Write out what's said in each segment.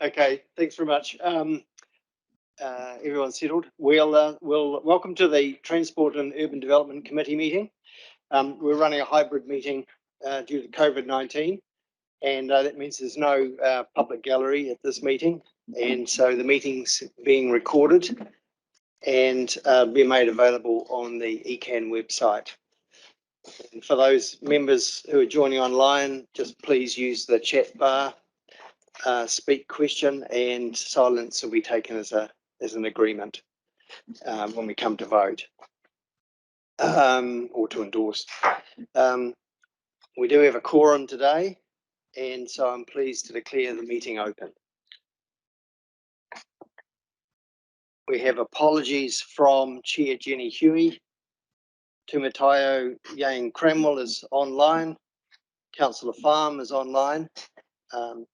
Okay, thanks very much. Everyone's settled. We'll welcome to the Transport and Urban Development Committee meeting. We're running a hybrid meeting due to COVID-19, and that means there's no public gallery at this meeting, and so the meeting's being recorded and be made available on the ECAN website. And for those members who are joining online, just please use the chat bar, speak question, and silence will be taken as an agreement when we come to vote or to endorse. We do have a quorum today, and so I'm pleased to declare the meeting open. We have apologies from Chair Jenny Huey. Tumatayo Yang Cramwell is online. Councillor Farm is online.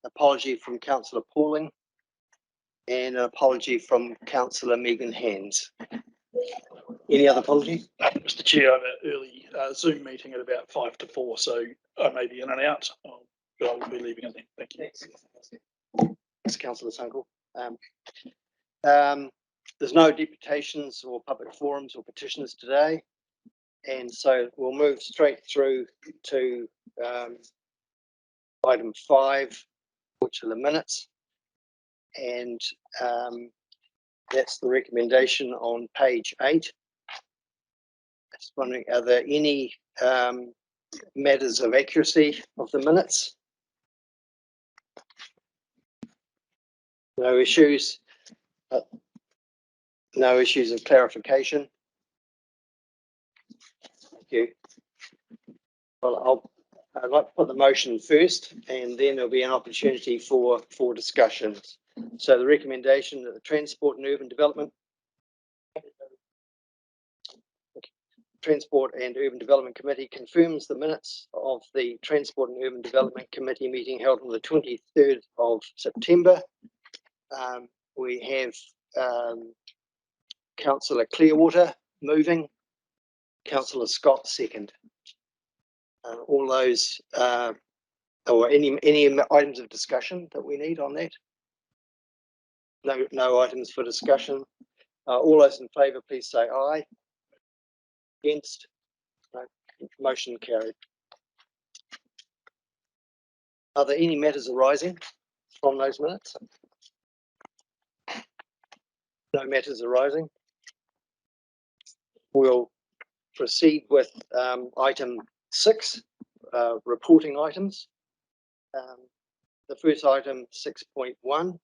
Apology from Councillor Pauling, and an apology from Councillor Megan Hands. Any other apologies? Mr. Chair, I have an early Zoom meeting at about 5 to 4, so I may be in and out, but I will be leaving it then. Thank you. Thanks, Councillor Sunkel. There's no deputations or public forums or petitioners today, and so we'll move straight through to item 5, which are the minutes, and that's the recommendation on page 8. Just wondering, are there any matters of accuracy of the minutes? No issues. No issues of clarification. Thank you. Well, I'd like to put the motion first, and then there'll be an opportunity for discussions. So the recommendation that the Transport and Urban Development Committee confirms the minutes of the Transport and Urban Development Committee meeting held on the 23rd of September. We have Councillor Clearwater moving, Councillor Scott second. All those or any items of discussion that we need on that? No items for discussion. All those in favour, please say aye. Against? No. Motion carried. Are there any matters arising from those minutes? No matters arising. We'll proceed with item 6, reporting items. The first item, 6.1,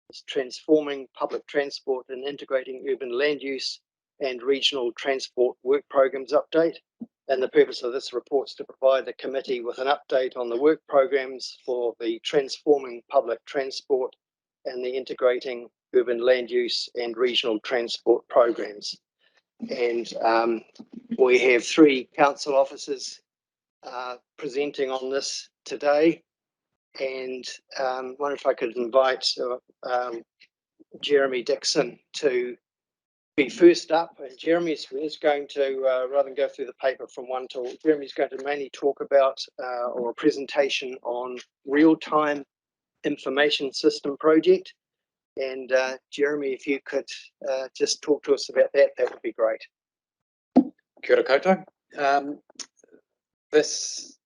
is transforming public transport and integrating urban land use and regional transport work programs update. And the purpose of this report is to provide the committee with an update on the work programs for the transforming public transport and the integrating urban land use and regional transport programs. And we have 3 council officers presenting on this today, and I wonder if I could invite Jeremy Dixon to be first up. And Jeremy is going to, rather than go through the paper from 1 to, Jeremy's going to mainly talk about or a presentation on real-time information system project. And Jeremy, if you could just talk to us about that, that would be great. Kia ora koutou. This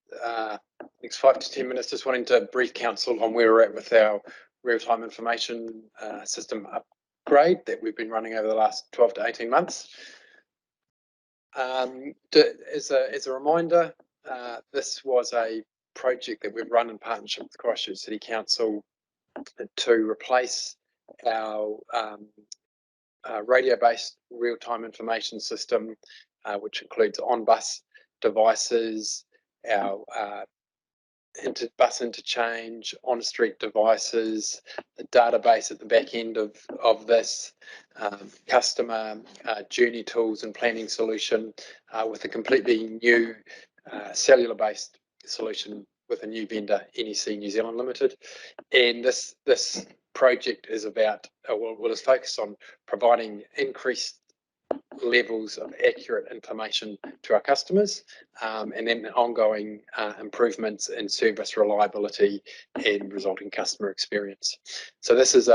next 5 to 10 minutes, just wanting to brief council on where we're at with our real-time information system upgrade that we've been running over the last 12 to 18 months. As a reminder, this was a project that we've run in partnership with Christchurch City Council to replace our radio-based real-time information system, which includes on-bus devices, our bus interchange, on-street devices, the database at the back end of this, customer journey tools and planning solution, with a completely new cellular-based solution with a new vendor, NEC New Zealand Limited. And this project is about, well, is focused on providing increased levels of accurate information to our customers, and then ongoing improvements in service reliability and resulting customer experience. So this is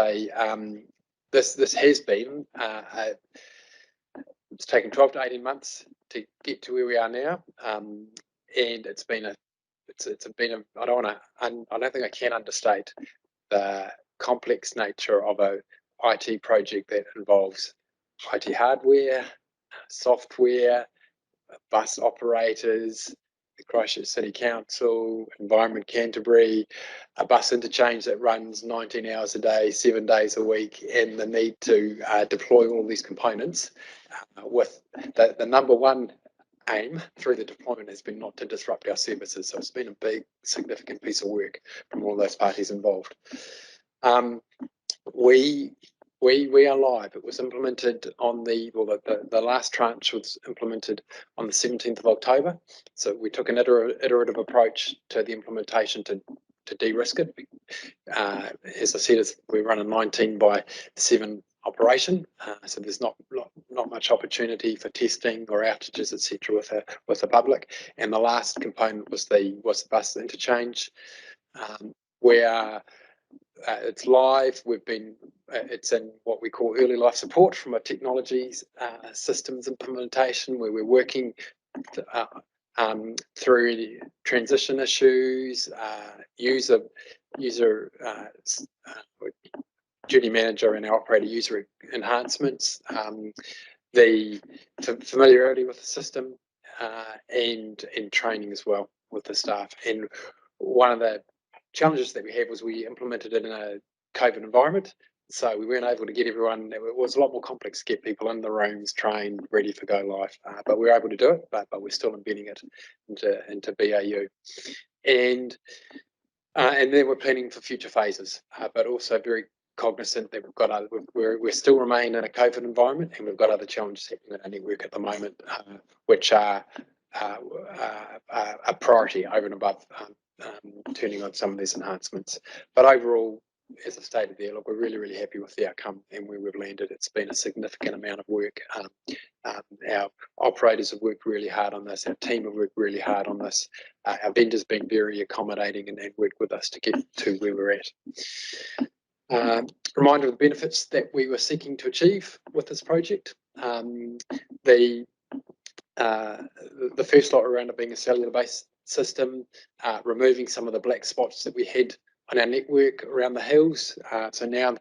this has been it's taken 12 to 18 months to get to where we are now, and it's been a I don't think I can understate the complex nature of a IT project that involves IT hardware, software, bus operators, the Christchurch City Council, Environment Canterbury, a bus interchange that runs 19 hours a day, 7 days a week, and the need to deploy all these components with the number one aim through the deployment has been not to disrupt our services. So it's been a big, significant piece of work from all those parties involved. We are live. It was implemented on the last tranche was implemented on the 17th of October. So we took an iterative approach to the implementation to de-risk it. As I said, we run a 19 by 7 operation, so there's not much opportunity for testing or outages, etc. with the public. And the last component was the bus interchange. It's live. It's in what we call early life support from a technologies systems implementation, where we're working through transition issues, user duty manager and our operator user enhancements, the familiarity with the system, and training as well with the staff. And one of the challenges that we had was we implemented it in a COVID environment, so we weren't able to get everyone. It was a lot more complex to get people in the rooms, trained, ready for go live, but we were able to do it. But we're still embedding it into BAU, and then we're planning for future phases, but also very cognizant that we still remain in a COVID environment, and we've got other challenges happening at our network at the moment, which are a priority over and above turning on some of these enhancements. But overall, as I stated there, look, we're really, really happy with the outcome and where we've landed. It's been a significant amount of work. Our operators have worked really hard on this. Our team have worked really hard on this. Our vendors have been very accommodating and worked with us to get to where we're at. Reminder of the benefits that we were seeking to achieve with this project. The first lot around it being a cellular-based system, removing some of the black spots that we had on our network around the hills. So now,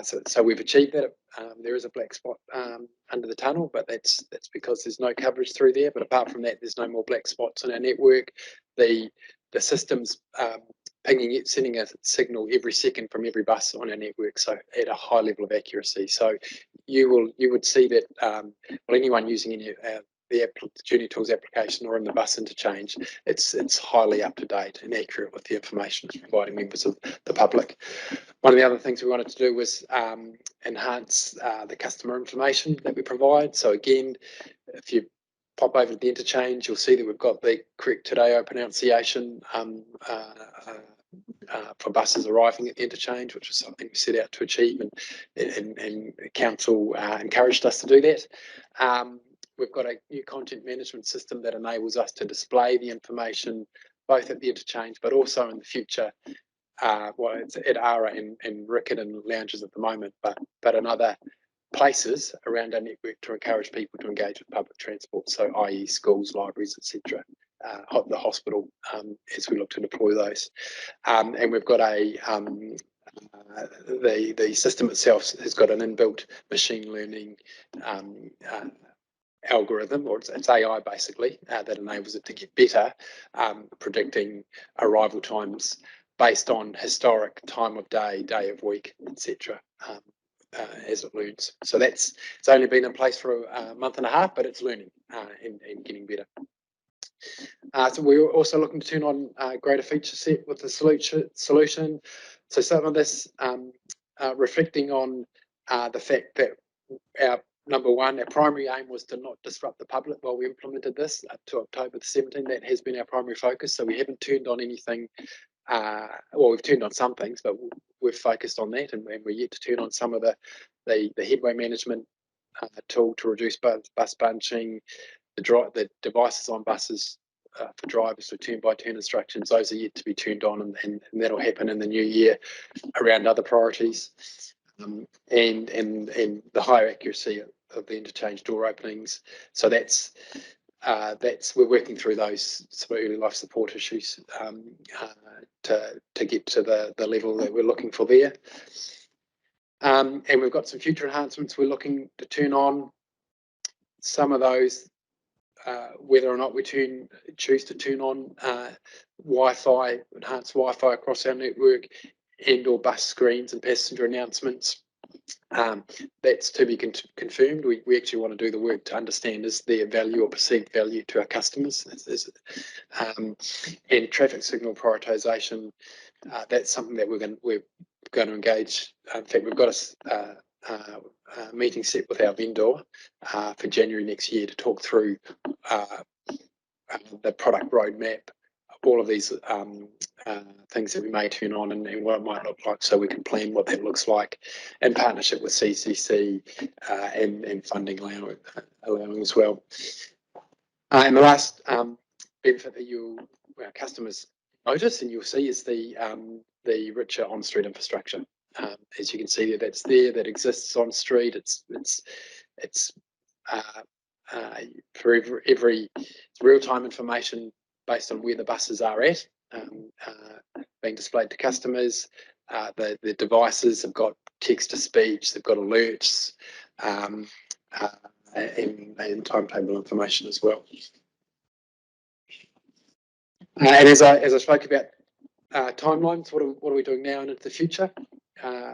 so we've achieved that. There is a black spot under the tunnel, but that's because there's no coverage through there. But apart from that, there's no more black spots on our network. The system's sending a signal every second from every bus on our network, so at a high level of accuracy. So you would see that anyone using any the Journey Tools application or in the bus interchange, it's highly up to date and accurate with the information it's providing members of the public. One of the other things we wanted to do was enhance the customer information that we provide. So again, if you pop over to the interchange, you'll see that we've got the correct Today pronunciation for buses arriving at the interchange, which is something we set out to achieve, and council encouraged us to do that. We've got a new content management system that enables us to display the information both at the interchange, but also in the future. Well, it's at ARA and Rickett and lounges at the moment, but in other places around our network to encourage people to engage with public transport, so i.e. schools, libraries, etc. The hospital, as we look to deploy those. And we've got the system itself has got an inbuilt machine learning algorithm, or it's AI basically, that enables it to get better, predicting arrival times based on historic time of day, day of week, etc. As it learns. So it's only been in place for a month and a half, but it's learning and getting better. So we're also looking to turn on a greater feature set with the solution. So some of this reflecting on the fact that our primary aim was to not disrupt the public while we implemented this up to October the 17th. That has been our primary focus. So we haven't turned on anything. Well, we've turned on some things, but we've focused on that, and we're yet to turn on some of the headway management tool to reduce bus bunching. The devices on buses for drivers for turn-by-turn instructions, those are yet to be turned on, and that'll happen in the new year around other priorities. And the higher accuracy of the interchange door openings. So that's we're working through those sort of early life support issues to get to the level that we're looking for there. And we've got some future enhancements we're looking to turn on. Some of those, whether or not we choose to turn on Wi-Fi, enhanced Wi-Fi across our network, and/or bus screens and passenger announcements. That's to be confirmed. We actually want to do the work to understand is there value or perceived value to our customers. And traffic signal prioritisation, that's something that we're going to engage. In fact, we've got a meeting set with our vendor for January next year to talk through the product roadmap, all of these things that we may turn on and what it might look like, so we can plan what that looks like in partnership with CCC and funding allowing as well. And the last benefit that our customers notice and you'll see is the richer on-street infrastructure. As you can see that's there, that exists on street. It's for every real-time information based on where the buses are at, being displayed to customers. The devices have got text-to-speech, they've got alerts, and timetable information as well. And as I spoke about timelines, what are we doing now and into the future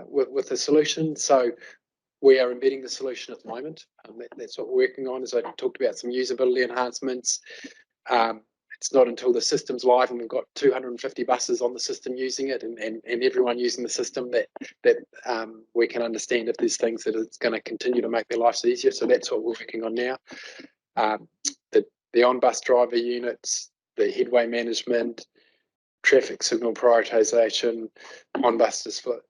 with the solution? So we are embedding the solution at the moment. That's what we're working on. As I talked about, some usability enhancements. It's not until the system's live and we've got 250 buses on the system using it and everyone using the system that we can understand if there's things that it's going to continue to make their lives easier. So that's what we're working on now. The on-bus driver units, the headway management, traffic signal prioritisation, on-bus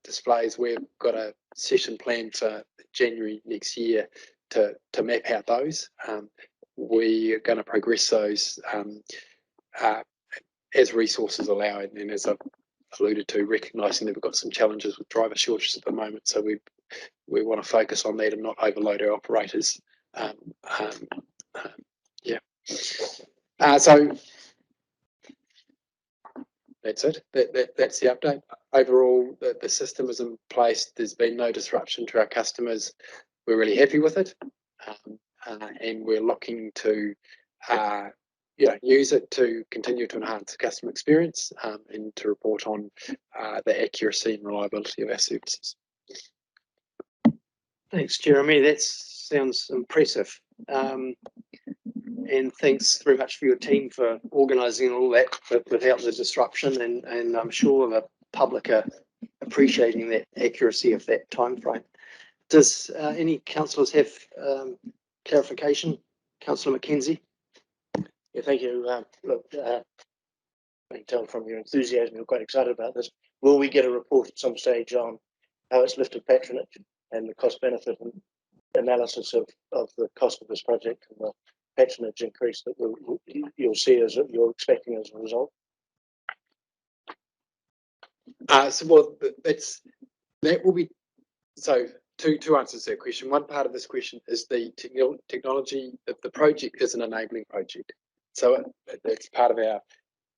displays. We've got a session planned for January next year to map out those. We're going to progress those as resources allow, and as I've alluded to, recognising that we've got some challenges with driver shortages at the moment. So we want to focus on that and not overload our operators. So that's it. That's the update. Overall, the system is in place. There's been no disruption to our customers. We're really happy with it, and we're looking to use it to continue to enhance the customer experience and to report on the accuracy and reliability of our services. Thanks, Jeremy. That sounds impressive. And thanks very much for your team for organising all that without the disruption, and I'm sure the public are appreciating that accuracy of that time frame. Does any councillors have clarification? Councillor McKenzie? Yeah, thank you. Look, I can tell from your enthusiasm you're quite excited about this. Will we get a report at some stage on how it's lifted patronage and the cost benefit and analysis of the cost of this project and the patronage increase that you'll see as you're expecting as a result? That will be two answers to that question. One part of this question is the technology. The project is an enabling project, so it's part of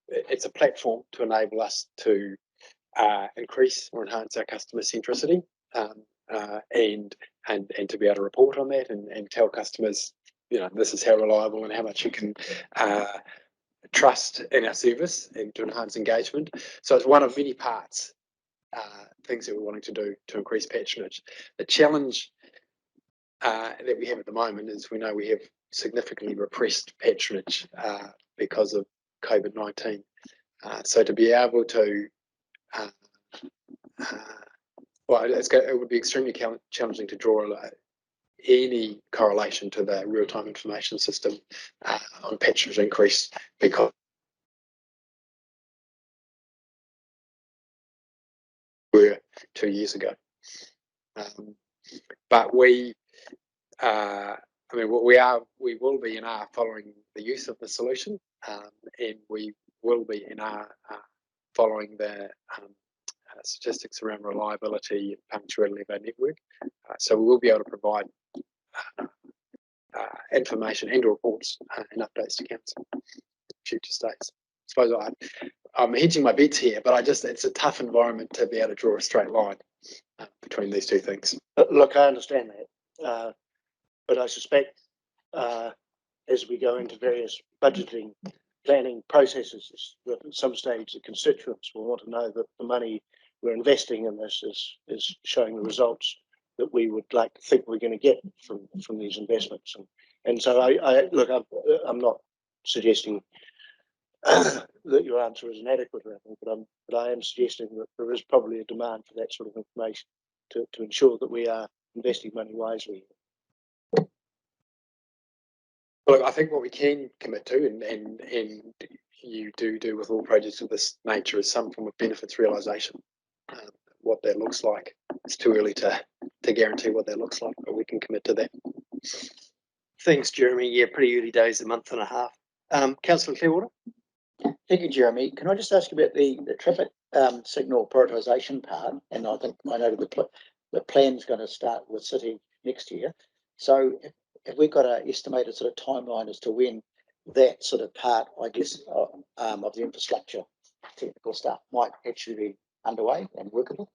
it's a platform to enable us to increase or enhance our customer centricity and to be able to report on that and tell customers, this is how reliable and how much you can trust in our service and to enhance engagement. So it's one of many parts, things that we're wanting to do to increase patronage. The challenge that we have at the moment is we know we have significantly repressed patronage because of COVID-19. So to be able to, it would be extremely challenging to draw any correlation to the real-time information system on patronage increase because we were 2 years ago. But we I mean, we will be in our following the use of the solution, and we will be in our following the statistics around reliability and punctuality of our network. So we will be able to provide information and reports and updates to council in future states. I suppose I'm hedging my bets here, but it's a tough environment to be able to draw a straight line between these two things. Look, I understand that, but I suspect as we go into various budgeting planning processes, that at some stage the constituents will want to know that the money we're investing in this is showing the results that we would like to think we're going to get from these investments. And so look, I'm not suggesting that your answer is inadequate or anything, but I am suggesting that there is probably a demand for that sort of information to ensure that we are investing money wisely. Well, I think what we can commit to, and you do with all projects of this nature, is some form of benefits realisation. What that looks like, it's too early to guarantee what that looks like, but we can commit to that. Thanks, Jeremy. Yeah, pretty early days, a month and a half. Councillor Clearwater? Thank you, Jeremy. Can I just ask you about the traffic signal prioritisation part? And I think I know the plan's going to start with City next year. So have we got an estimated sort of timeline as to when that sort of part, I guess, of the infrastructure technical stuff might actually be underway and workable?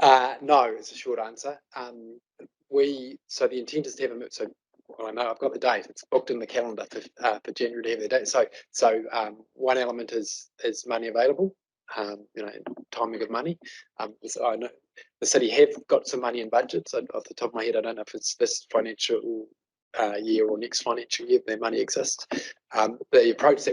No, it's a short answer. So the intent is to have well, I know I've got the date. It's booked in the calendar for January to have the date. So one element is money available. Timing of money. So I know the city have got some money in budget. So off the top of my head, I don't know if it's this financial year or next financial year their money exists. The approach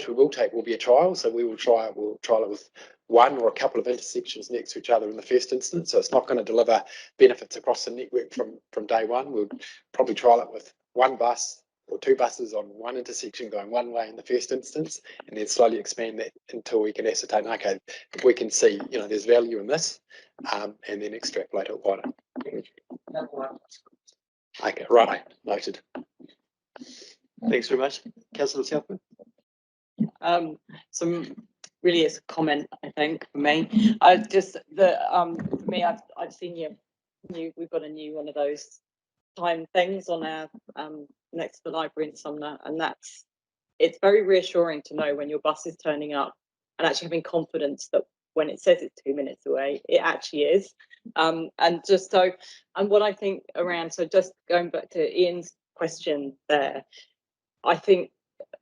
we will take will be a trial. So we'll trial it with one or a couple of intersections next to each other in the first instance. So it's not going to deliver benefits across the network from day one. We'll probably trial it with one bus or two buses on one intersection going one way in the first instance, and then slowly expand that until we can ascertain, okay, if we can see, there's value in this, and then extrapolate it wider. Okay, right, noted. Thanks very much. Councillor Southwood? Really it's a comment, I think, for me. For me, I've seen we've got a new one of those time things on our next to the library in Sumner, and it's very reassuring to know when your bus is turning up and actually having confidence that when it says it's 2 minutes away, it actually is. And what I think around, so just going back to Ian's question there, I think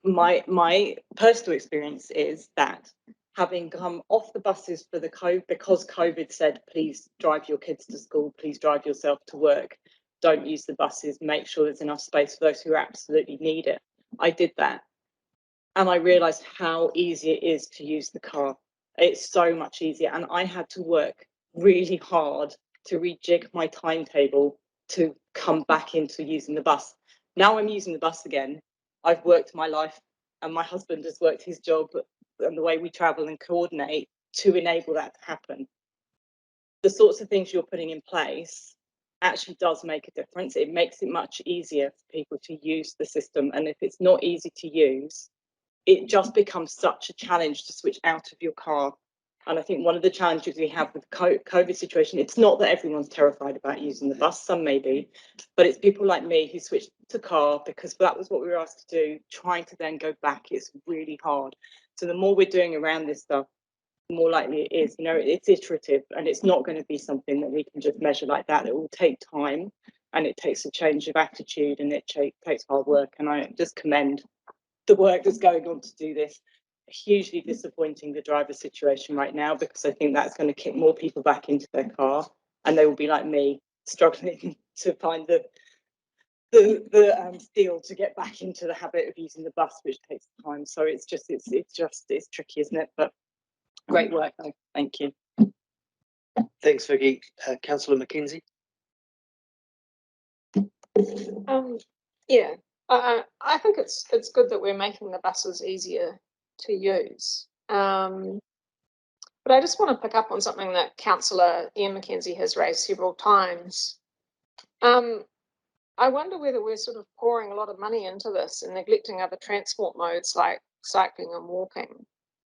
my personal experience is that having come off the buses for because COVID said, please drive your kids to school, please drive yourself to work, don't use the buses, make sure there's enough space for those who absolutely need it. I did that. And I realised how easy it is to use the car. It's so much easier. And I had to work really hard to rejig my timetable to come back into using the bus. Now I'm using the bus again. I've worked my life, and my husband has worked his job and the way we travel and coordinate to enable that to happen. The sorts of things you're putting in place actually does make a difference. It makes it much easier for people to use the system. And if it's not easy to use, it just becomes such a challenge to switch out of your car. And I think one of the challenges we have with the COVID situation, it's not that everyone's terrified about using the bus, some may be, but it's people like me who switched to car because that was what we were asked to do. Trying to then go back is really hard. So the more we're doing around this stuff, the more likely it is. It's iterative, and it's not going to be something that we can just measure like that. It will take time, and it takes a change of attitude, and it takes hard work. And I just commend the work that's going on to do this. Hugely disappointing, the driver situation right now, because I think that's going to kick more people back into their car, and they will be like me, struggling to find the steel to get back into the habit of using the bus, which takes time. So it's tricky, isn't it? But great work, though. Thank you. Thanks, Vicky. Councillor McKenzie? Yeah, I think it's good that we're making the buses easier to use. But I just want to pick up on something that Councillor Ian McKenzie has raised several times. I wonder whether we're sort of pouring a lot of money into this and neglecting other transport modes like cycling and walking.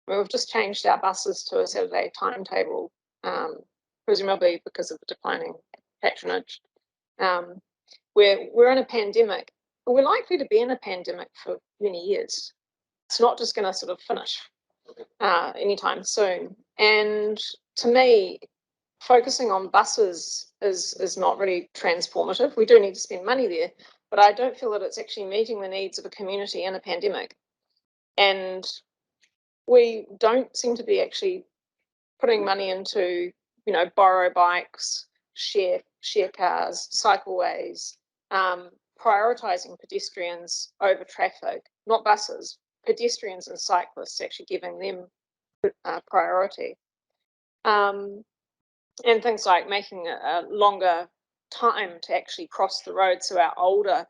We've just changed our buses to a Saturday timetable, presumably because of the declining patronage. We're in a pandemic, but we're likely to be in a pandemic for many years. It's not just going to sort of finish anytime soon. And to me, focusing on buses is not really transformative. We do need to spend money there, but I don't feel that it's actually meeting the needs of a community in a pandemic. And we don't seem to be actually putting money into, you know, borrow bikes, share cars, cycleways, prioritizing pedestrians over traffic, not buses, pedestrians and cyclists, actually giving them priority. And things like making a longer time to actually cross the road, so our older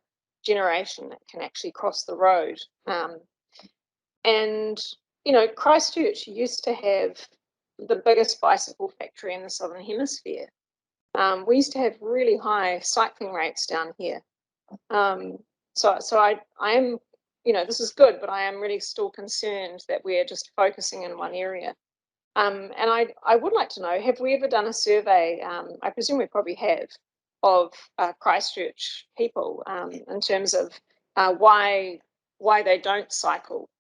generation can actually cross the road. And, you know, Christchurch used to have the biggest bicycle factory in the Southern Hemisphere. We used to have really high cycling rates down here. So I am, you know, this is good, but I am really still concerned that we're just focusing in one area. And I would like to know, have we ever done a survey, I presume we probably have, of Christchurch people in terms of why they don't cycle?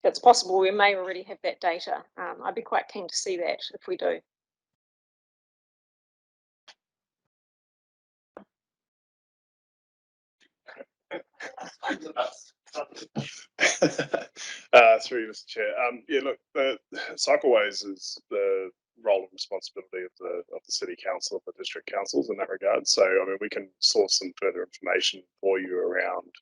It's possible we may already have that data. I'd be quite keen to see that if we do. Through Mr. Chair. Yeah, look, the cycleways is the role and responsibility of the city council, of the district councils in that regard. So, I mean, we can source some further information for you around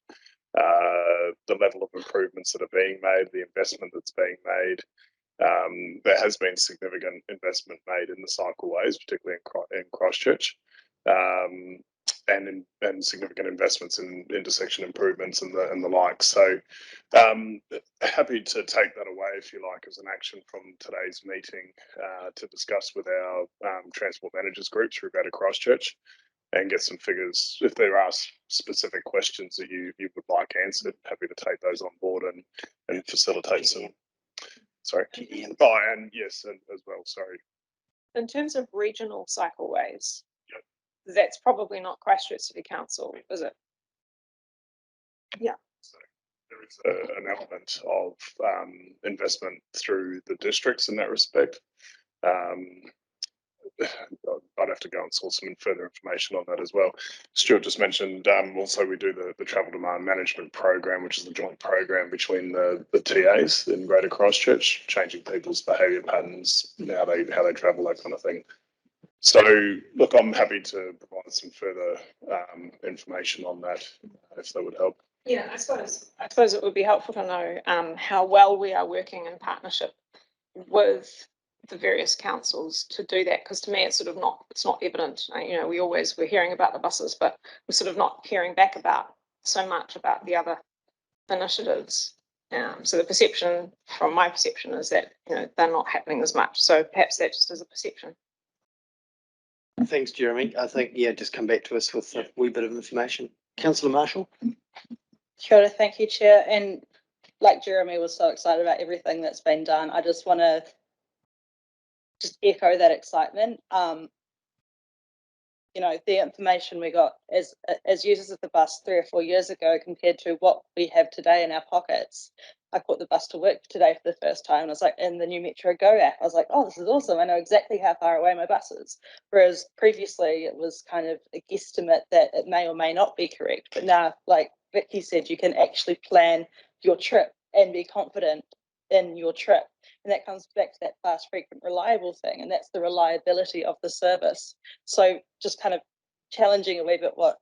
the level of improvements that are being made, the investment that's being made. There has been significant investment made in the cycleways, particularly in Christchurch. And significant investments in intersection improvements and the like. So happy to take that away, if you like, as an action from today's meeting to discuss with our transport managers group through Greater Christchurch and get some figures. If there are specific questions that you would like answered, happy to take those on board and facilitate some. Sorry. Oh, and yes, as well. Sorry. In terms of regional cycleways, that's probably not Christchurch City Council, is it? Yeah. So there is an element of investment through the districts in that respect. I'd have to go and source some further information on that as well. Stuart just mentioned also we do the travel demand management program, which is the joint program between the TAs in Greater Christchurch, changing people's behaviour patterns, how they travel, that kind of thing. So, look, I'm happy to provide some further information on that, if that would help. Yeah, I suppose it would be helpful to know how well we are working in partnership with the various councils to do that, because to me it's sort of it's not evident. You know, we're hearing about the buses, but we're sort of not hearing back about so much about the other initiatives. So the perception, from my perception, is that, you know, they're not happening as much. So perhaps that just is a perception. Thanks, Jeremy. I think, yeah, just come back to us with a wee bit of information. Councillor Marshall. Kia ora, thank you, Chair. And like Jeremy was so excited about everything that's been done, I just want to just echo that excitement. You know, the information we got as users of the bus 3 or 4 years ago compared to what we have today in our pockets. I caught the bus to work today for the first time. I was like, in the new Metro Go app, I was like, oh, this is awesome. I know exactly how far away my bus is. Whereas previously it was kind of a guesstimate that it may or may not be correct. But now, like Vicky said, you can actually plan your trip and be confident in your trip. And that comes back to that fast, frequent, reliable thing. And that's the reliability of the service. So just kind of challenging a wee bit what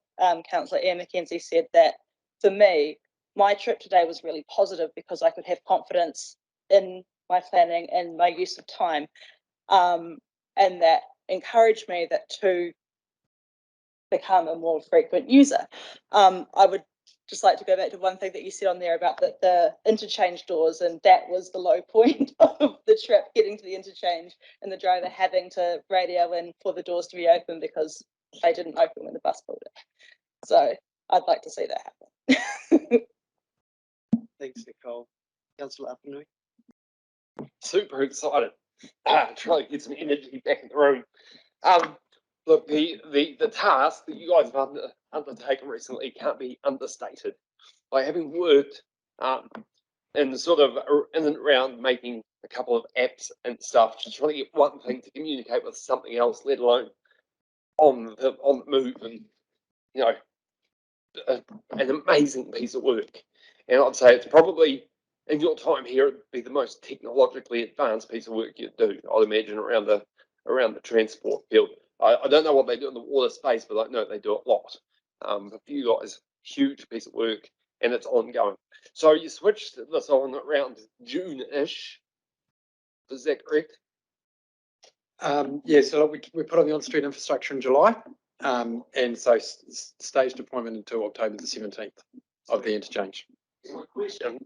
Councillor Ian McKenzie said, that for me, my trip today was really positive because I could have confidence in my planning and my use of time. And that encouraged me to become a more frequent user. I would just like to go back to one thing that you said on there about the interchange doors, and that was the low point of the trip, getting to the interchange and the driver having to radio in for the doors to be open because they didn't open when the bus pulled it. So I'd like to see that happen. Thanks, Nicole. Councillor Apanui. Super excited. Trying to get some energy back in the room. Look, the task that you guys have undertaken recently can't be understated. Like having worked in sort of in and around making a couple of apps and stuff, just trying to get one thing to communicate with something else, let alone on the move, and you know, an amazing piece of work. And I'd say it's probably in your time here, it'd be the most technologically advanced piece of work you'd do, I'd imagine, around the transport field. I don't know what they do in the water space, but I know they do a lot. For you guys, huge piece of work, and it's ongoing. So you switched this on around June-ish. Is that correct? Yeah, so we put on the on-street infrastructure in July, and so stage deployment until October the 17th of the interchange. My question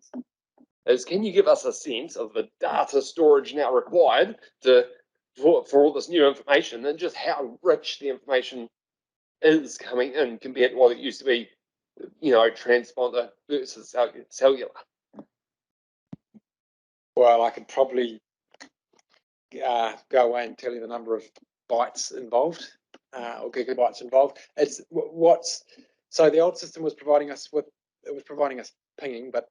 is, can you give us a sense of the data storage now required for all this new information, and just how rich the information is coming in compared to what it used to be, you know, transponder versus cellular? Well, I could probably go away and tell you the number of bytes involved or gigabytes involved. It's so the old system was providing us pinging, but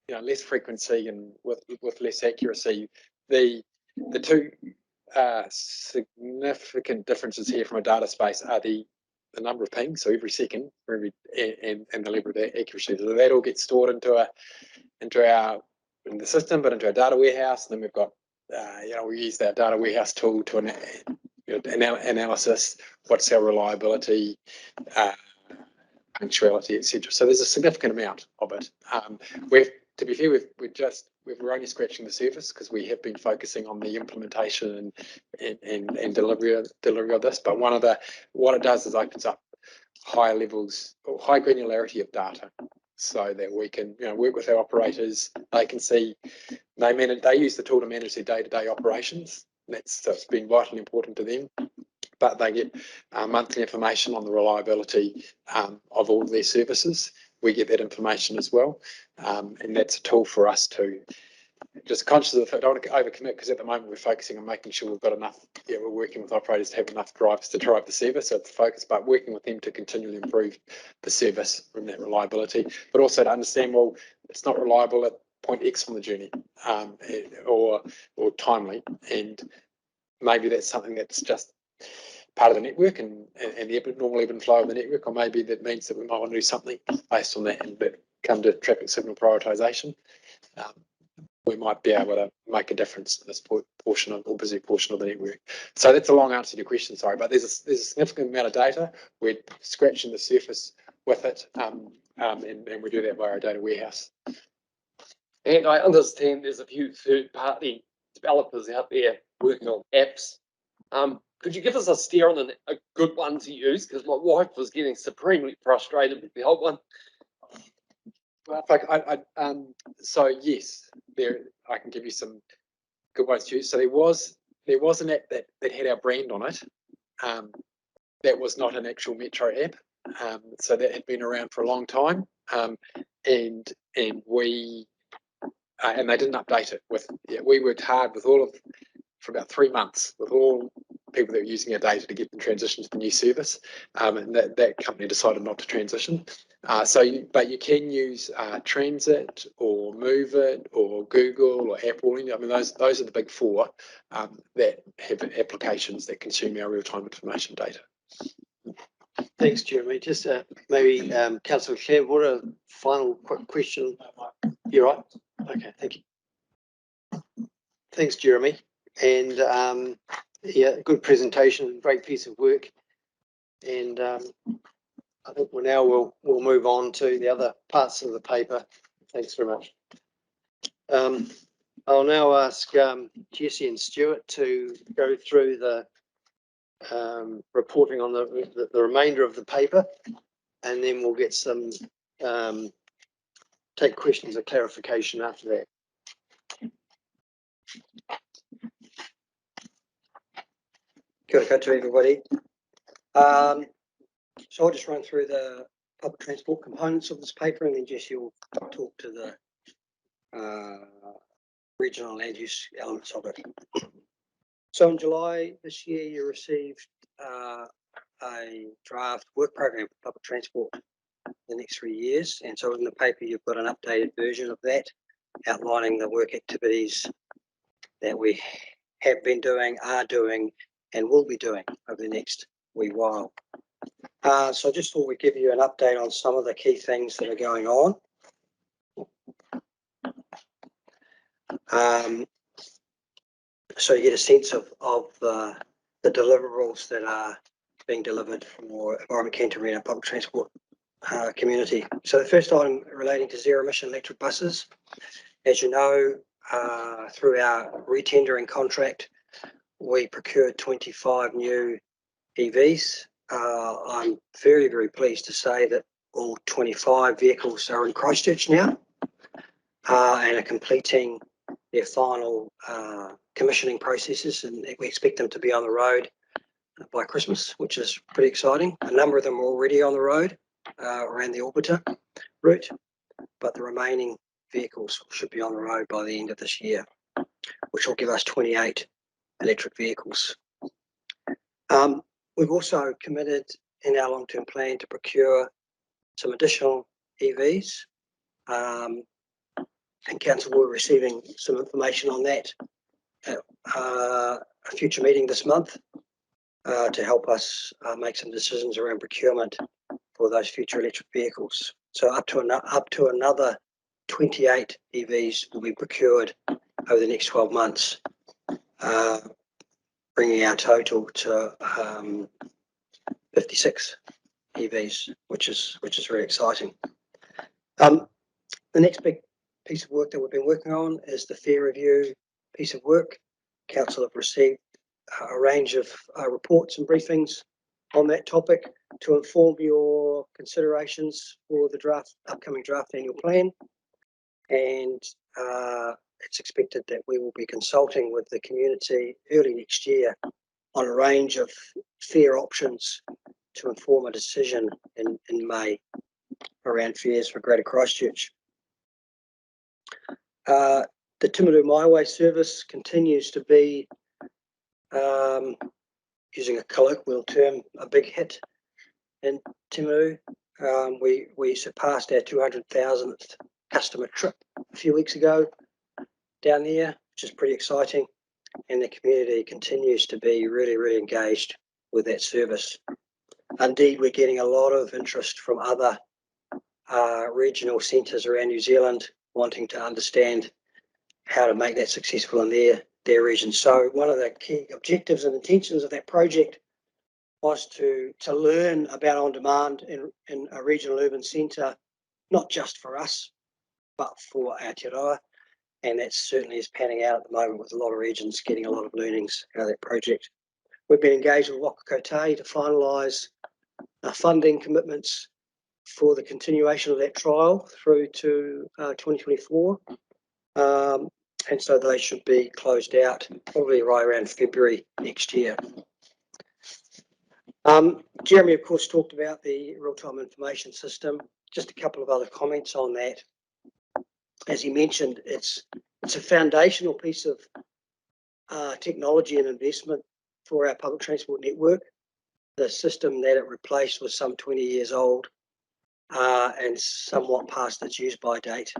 you know, less frequency and with less accuracy. The two significant differences here from a data space are the number of pings, so every second, for every and the level of accuracy. So that all gets stored into the system, but into our data warehouse. And then we've got you know, we use that data warehouse tool to analysis. What's our reliability, punctuality, etc. So there's a significant amount of it. To be fair, we're only scratching the surface because we have been focusing on the implementation and delivery of this. But what it does is opens up high levels or high granularity of data, so that we can, you know, work with our operators. They can see they use the tool to manage their day-to-day operations. So it's been vitally important to them. But they get monthly information on the reliability of all of their services. We get that information as well, and that's a tool for us to just conscious of the fact. I don't want to overcommit, because at the moment we're focusing on making sure we've got enough. Yeah, we're working with operators to have enough drivers to drive the service, so it's the focus. But working with them to continually improve the service and that reliability, but also to understand, well, it's not reliable at point X on the journey, or timely, and maybe that's something that's just part of the network and the normal ebb and flow of the network, or maybe that means that we might want to do something based on that, and that come to traffic signal prioritisation. We might be able to make a difference in this portion of, or busy portion of the network. So that's a long answer to your question, sorry, but there's a significant amount of data. We're scratching the surface with it, and we do that via our data warehouse. And I understand there's a few third-party developers out there working on apps. Could you give us a steer on a good one to use? Because my wife was getting supremely frustrated with the old one. Well, so yes, I can give you some good ones to use. So there was an app that had our brand on it. That was not an actual Metro app. So that had been around for a long time, and they didn't update it. We worked hard for about 3 months with all people that were using our data to get them transitioned to the new service, and that company decided not to transition. But you can use Transit or Move It or Google or Apple. I mean, those are the big four that have applications that consume our real-time information data. Thanks, Jeremy. Just maybe Councillor Clare, what a final quick question. You're right. Okay, thank you. Thanks, Jeremy. And yeah, good presentation, great piece of work. And I think we'll move on to the other parts of the paper. Thanks very much. I'll now ask Jessie and Stuart to go through the reporting on the remainder of the paper, and then we'll get some take questions or clarification after that. Kia ora koutou, everybody. So I'll just run through the public transport components of this paper, and then Jess, you'll talk to the regional land use elements of it. So in July this year, you received a draft work program for public transport for the next 3 years. And so in the paper, you've got an updated version of that, outlining the work activities that we have been doing, are doing, and will be doing over the next wee while. So I just thought we'd give you an update on some of the key things that are going on. So you get a sense of the deliverables that are being delivered for Environment Canterbury and our public transport community. So the first item relating to zero emission electric buses. As you know, through our retendering contract, we procured 25 new EVs. I'm very, very pleased to say that all 25 vehicles are in Christchurch now and are completing their final commissioning processes, and we expect them to be on the road by Christmas, which is pretty exciting. A number of them are already on the road around the Orbiter route, but the remaining vehicles should be on the road by the end of this year, which will give us 28 electric vehicles. We've also committed in our long-term plan to procure some additional EVs, and Council will be receiving some information on that at a future meeting this month to help us make some decisions around procurement for those future electric vehicles. So up to another 28 EVs will be procured over the next 12 months, bringing our total to 56 EVs, which is very exciting. The next big piece of work that we've been working on is the fare review piece of work. Council have received a range of reports and briefings on that topic to inform your considerations for the upcoming draft annual plan, and it's expected that we will be consulting with the community early next year on a range of fare options to inform a decision in May around fares for Greater Christchurch. The Timaru My Way service continues to be, using a colloquial term, a big hit in Timaru. We surpassed our 200,000th customer trip a few weeks ago down there, which is pretty exciting, and the community continues to be really, really engaged with that service. Indeed, we're getting a lot of interest from other regional centres around New Zealand wanting to understand how to make that successful in their region. So one of the key objectives and intentions of that project was to learn about on demand in a regional urban centre, not just for us, but for Aotearoa. And that certainly is panning out at the moment with a lot of regions getting a lot of learnings out of that project. We've been engaged with Waka Kotahi to finalise funding commitments for the continuation of that trial through to 2024. And so they should be closed out probably right around February next year. Jeremy, of course, talked about the real-time information system. Just a couple of other comments on that. As he mentioned, it's a foundational piece of technology and investment for our public transport network. The system that it replaced was some 20 years old and somewhat past its use-by date.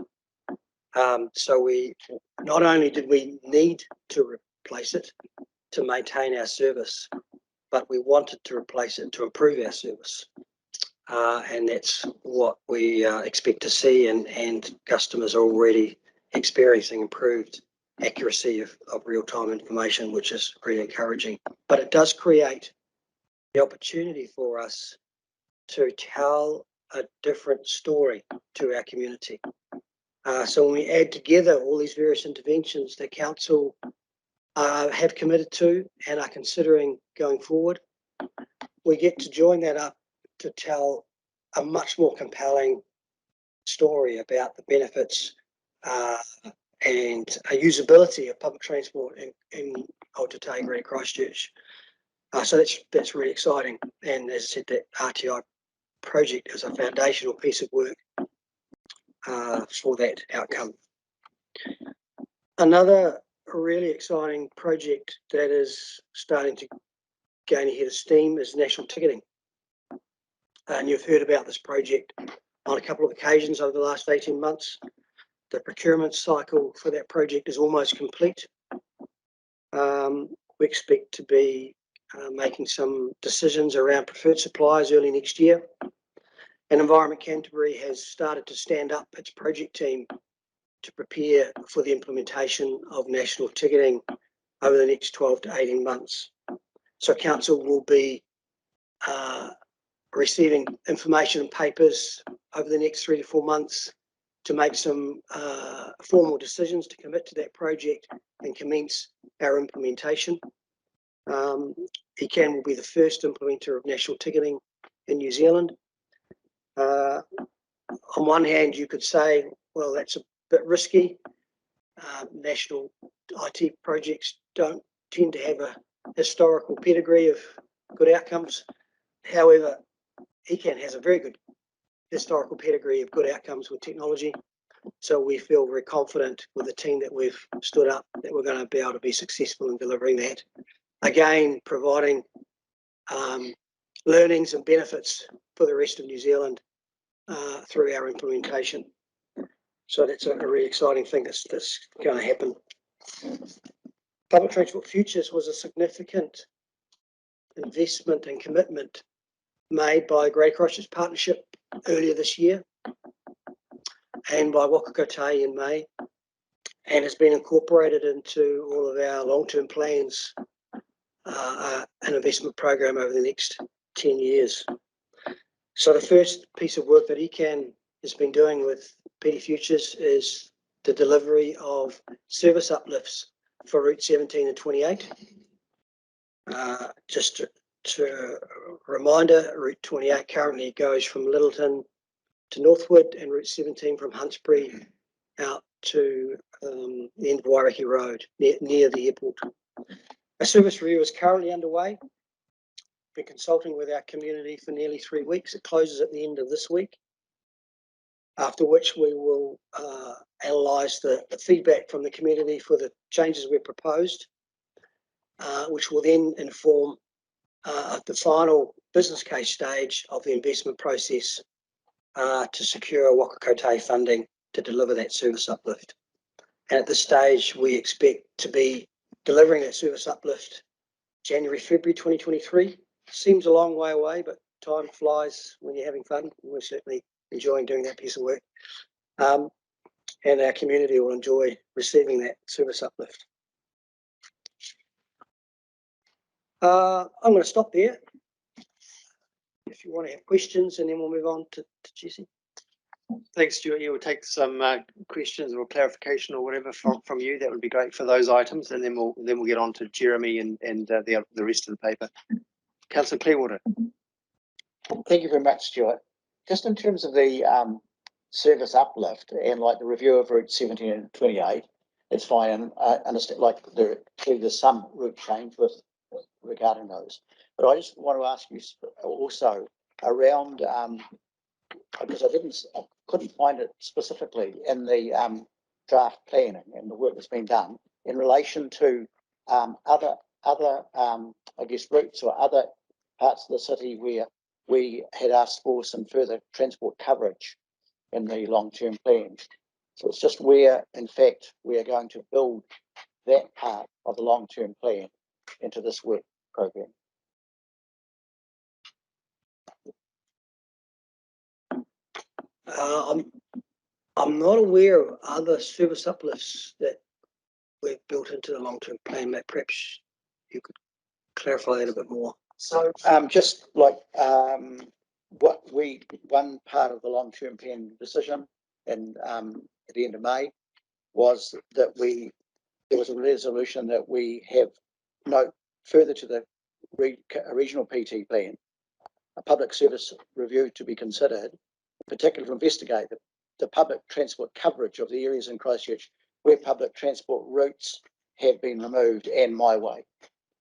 So we not only did we need to replace it to maintain our service, but we wanted to replace it to improve our service. And that's what we expect to see, and customers are already experiencing improved accuracy of real-time information, which is really encouraging. But it does create the opportunity for us to tell a different story to our community. So when we add together all these various interventions that council have committed to and are considering going forward, we get to join that up to tell a much more compelling story about the benefits and usability of public transport in Aotearoa, Greater Christchurch. So that's really exciting. And as I said, that RTI project as a foundational piece of work for that outcome. Another really exciting project that is starting to gain a head of steam is national ticketing. And you've heard about this project on a couple of occasions over the last 18 months. The procurement cycle for that project is almost complete. We expect to be making some decisions around preferred suppliers early next year. And Environment Canterbury has started to stand up its project team to prepare for the implementation of national ticketing over the next 12 to 18 months. So Council will be receiving information and papers over the next 3 to 4 months to make some formal decisions to commit to that project and commence our implementation. ECAN will be the first implementer of national ticketing in New Zealand. On one hand, you could say, well, that's a bit risky. National IT projects don't tend to have a historical pedigree of good outcomes. However, ECAN has a very good historical pedigree of good outcomes with technology. So we feel very confident with the team that we've stood up that we're going to be able to be successful in delivering that. Again, providing learnings and benefits for the rest of New Zealand through our implementation. So that's a really exciting thing that's going to happen. Public Transport Futures was a significant investment and commitment made by Greater Christchurch Partnership earlier this year and by Waka Kotahi in May, and has been incorporated into all of our long-term plans, an investment program over the next 10 years. So the first piece of work that ECAN has been doing with PD Futures is the delivery of service uplifts for Route 17 and 28. Just to a reminder, Route 28 currently goes from Littleton to Northwood, and Route 17 from Huntsbury out to the end of Wairaki Road, near the airport. A service review is currently underway. Been consulting with our community for nearly 3 weeks. It closes at the end of this week, after which we will analyse the feedback from the community for the changes we've proposed, which will then inform the final business case stage of the investment process to secure Waka Kotahi funding to deliver that service uplift. And at this stage, we expect to be delivering that service uplift January, February 2023. Seems a long way away, but time flies when you're having fun. We're certainly enjoying doing that piece of work. And our community will enjoy receiving that service uplift. I'm going to stop there. If you want to have questions, and then we'll move on to Jesse. Thanks, Stuart. You will take some questions or clarification or whatever from you. That would be great for those items, and then we'll get on to Jeremy and the rest of the paper. Councillor Clearwater. Thank you very much, Stuart. Just in terms of the service uplift and like the review of Route 17 and 28, it's fine. And I understand like there's some route change with regarding those. But I just want to ask you also around because I couldn't find it specifically in the draft planning and the work that's been done in relation to other I guess routes or other parts of the city where we had asked for some further transport coverage in the long-term plan. So it's just where, in fact, we are going to build that part of the long-term plan into this work program. I'm not aware of other service uplifts that we've built into the long-term plan. Matt, perhaps you could clarify that a bit more. So just like one part of the long-term plan decision and at the end of May was that there was a resolution that we have further to the regional PT plan, a public service review to be considered, particularly to investigate the public transport coverage of the areas in Christchurch where public transport routes have been removed and my way.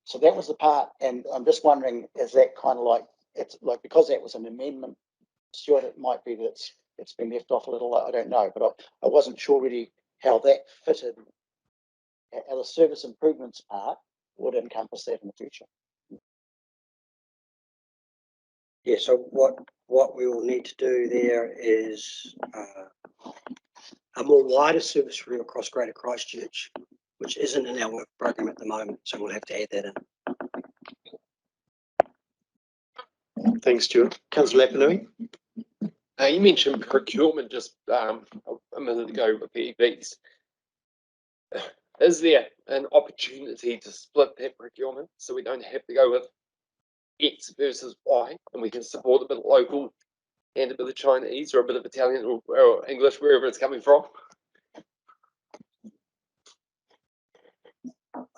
So that was the part, and I'm just wondering, is that kind of like, it's like, because that was an amendment Stuart, it might be that it's been left off a little, I don't know, but I wasn't sure really how that fitted, how the service improvements part would encompass that in the future. Yeah, so what we will need to do there is a more wider service review across Greater Christchurch, which isn't in our work program at the moment, so we'll have to add that in. Thanks, Stuart. Councillor Lapanui? You mentioned procurement just a minute ago with the EVs. Is there an opportunity to split that procurement so we don't have to go with X versus Y, and we can support a bit of local and a bit of Chinese or a bit of Italian or English, wherever it's coming from?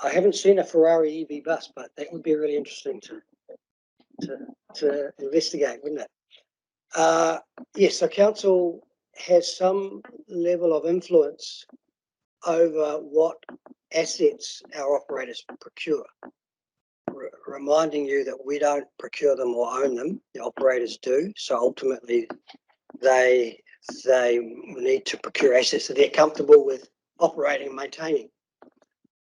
I haven't seen a Ferrari EV bus, but that would be really interesting to investigate, wouldn't it? Yes, so council has some level of influence over what assets our operators procure. Reminding you that we don't procure them or own them, the operators do. So ultimately, they need to procure assets that they're comfortable with operating and maintaining.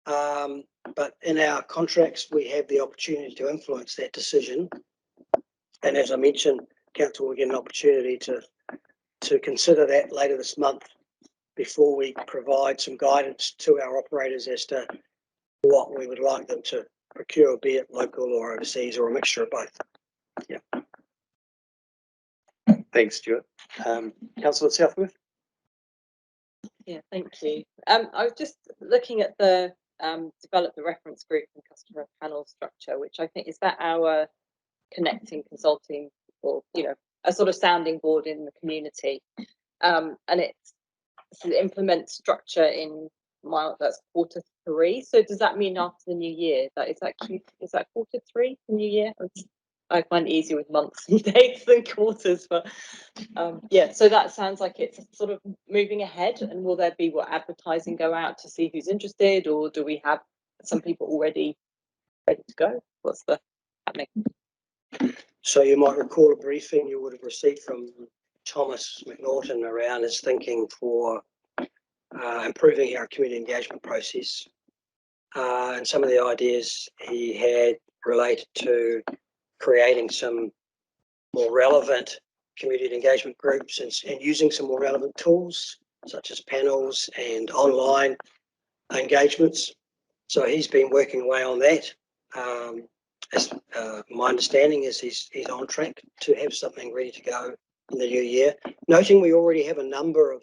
But in our contracts, we have the opportunity to influence that decision. And as I mentioned, council will get an opportunity to consider that later this month before we provide some guidance to our operators as to what we would like them to procure, be it local or overseas or a mixture of both. Yeah. Thanks, Stuart. Councillor Southworth? Yeah, thank you. I was just looking at the develop the reference group and customer panel structure, which I think is that our connecting, consulting, or a sort of sounding board in the community, and it's to implement structure in that's Q3. So does that mean after the new year? Is that Q3, the new year? I find it easier with months and dates than quarters, but yeah. So that sounds like it's sort of moving ahead. And will there be advertising go out to see who's interested, or do we have some people already ready to go? What's the happening? So you might recall a briefing you would have received from Thomas McNaughton around his thinking for improving our community engagement process. And some of the ideas he had related to creating some more relevant community engagement groups and using some more relevant tools such as panels and online engagements. So he's been working away on that. My understanding is he's on track to have something ready to go in the new year. Noting we already have a number of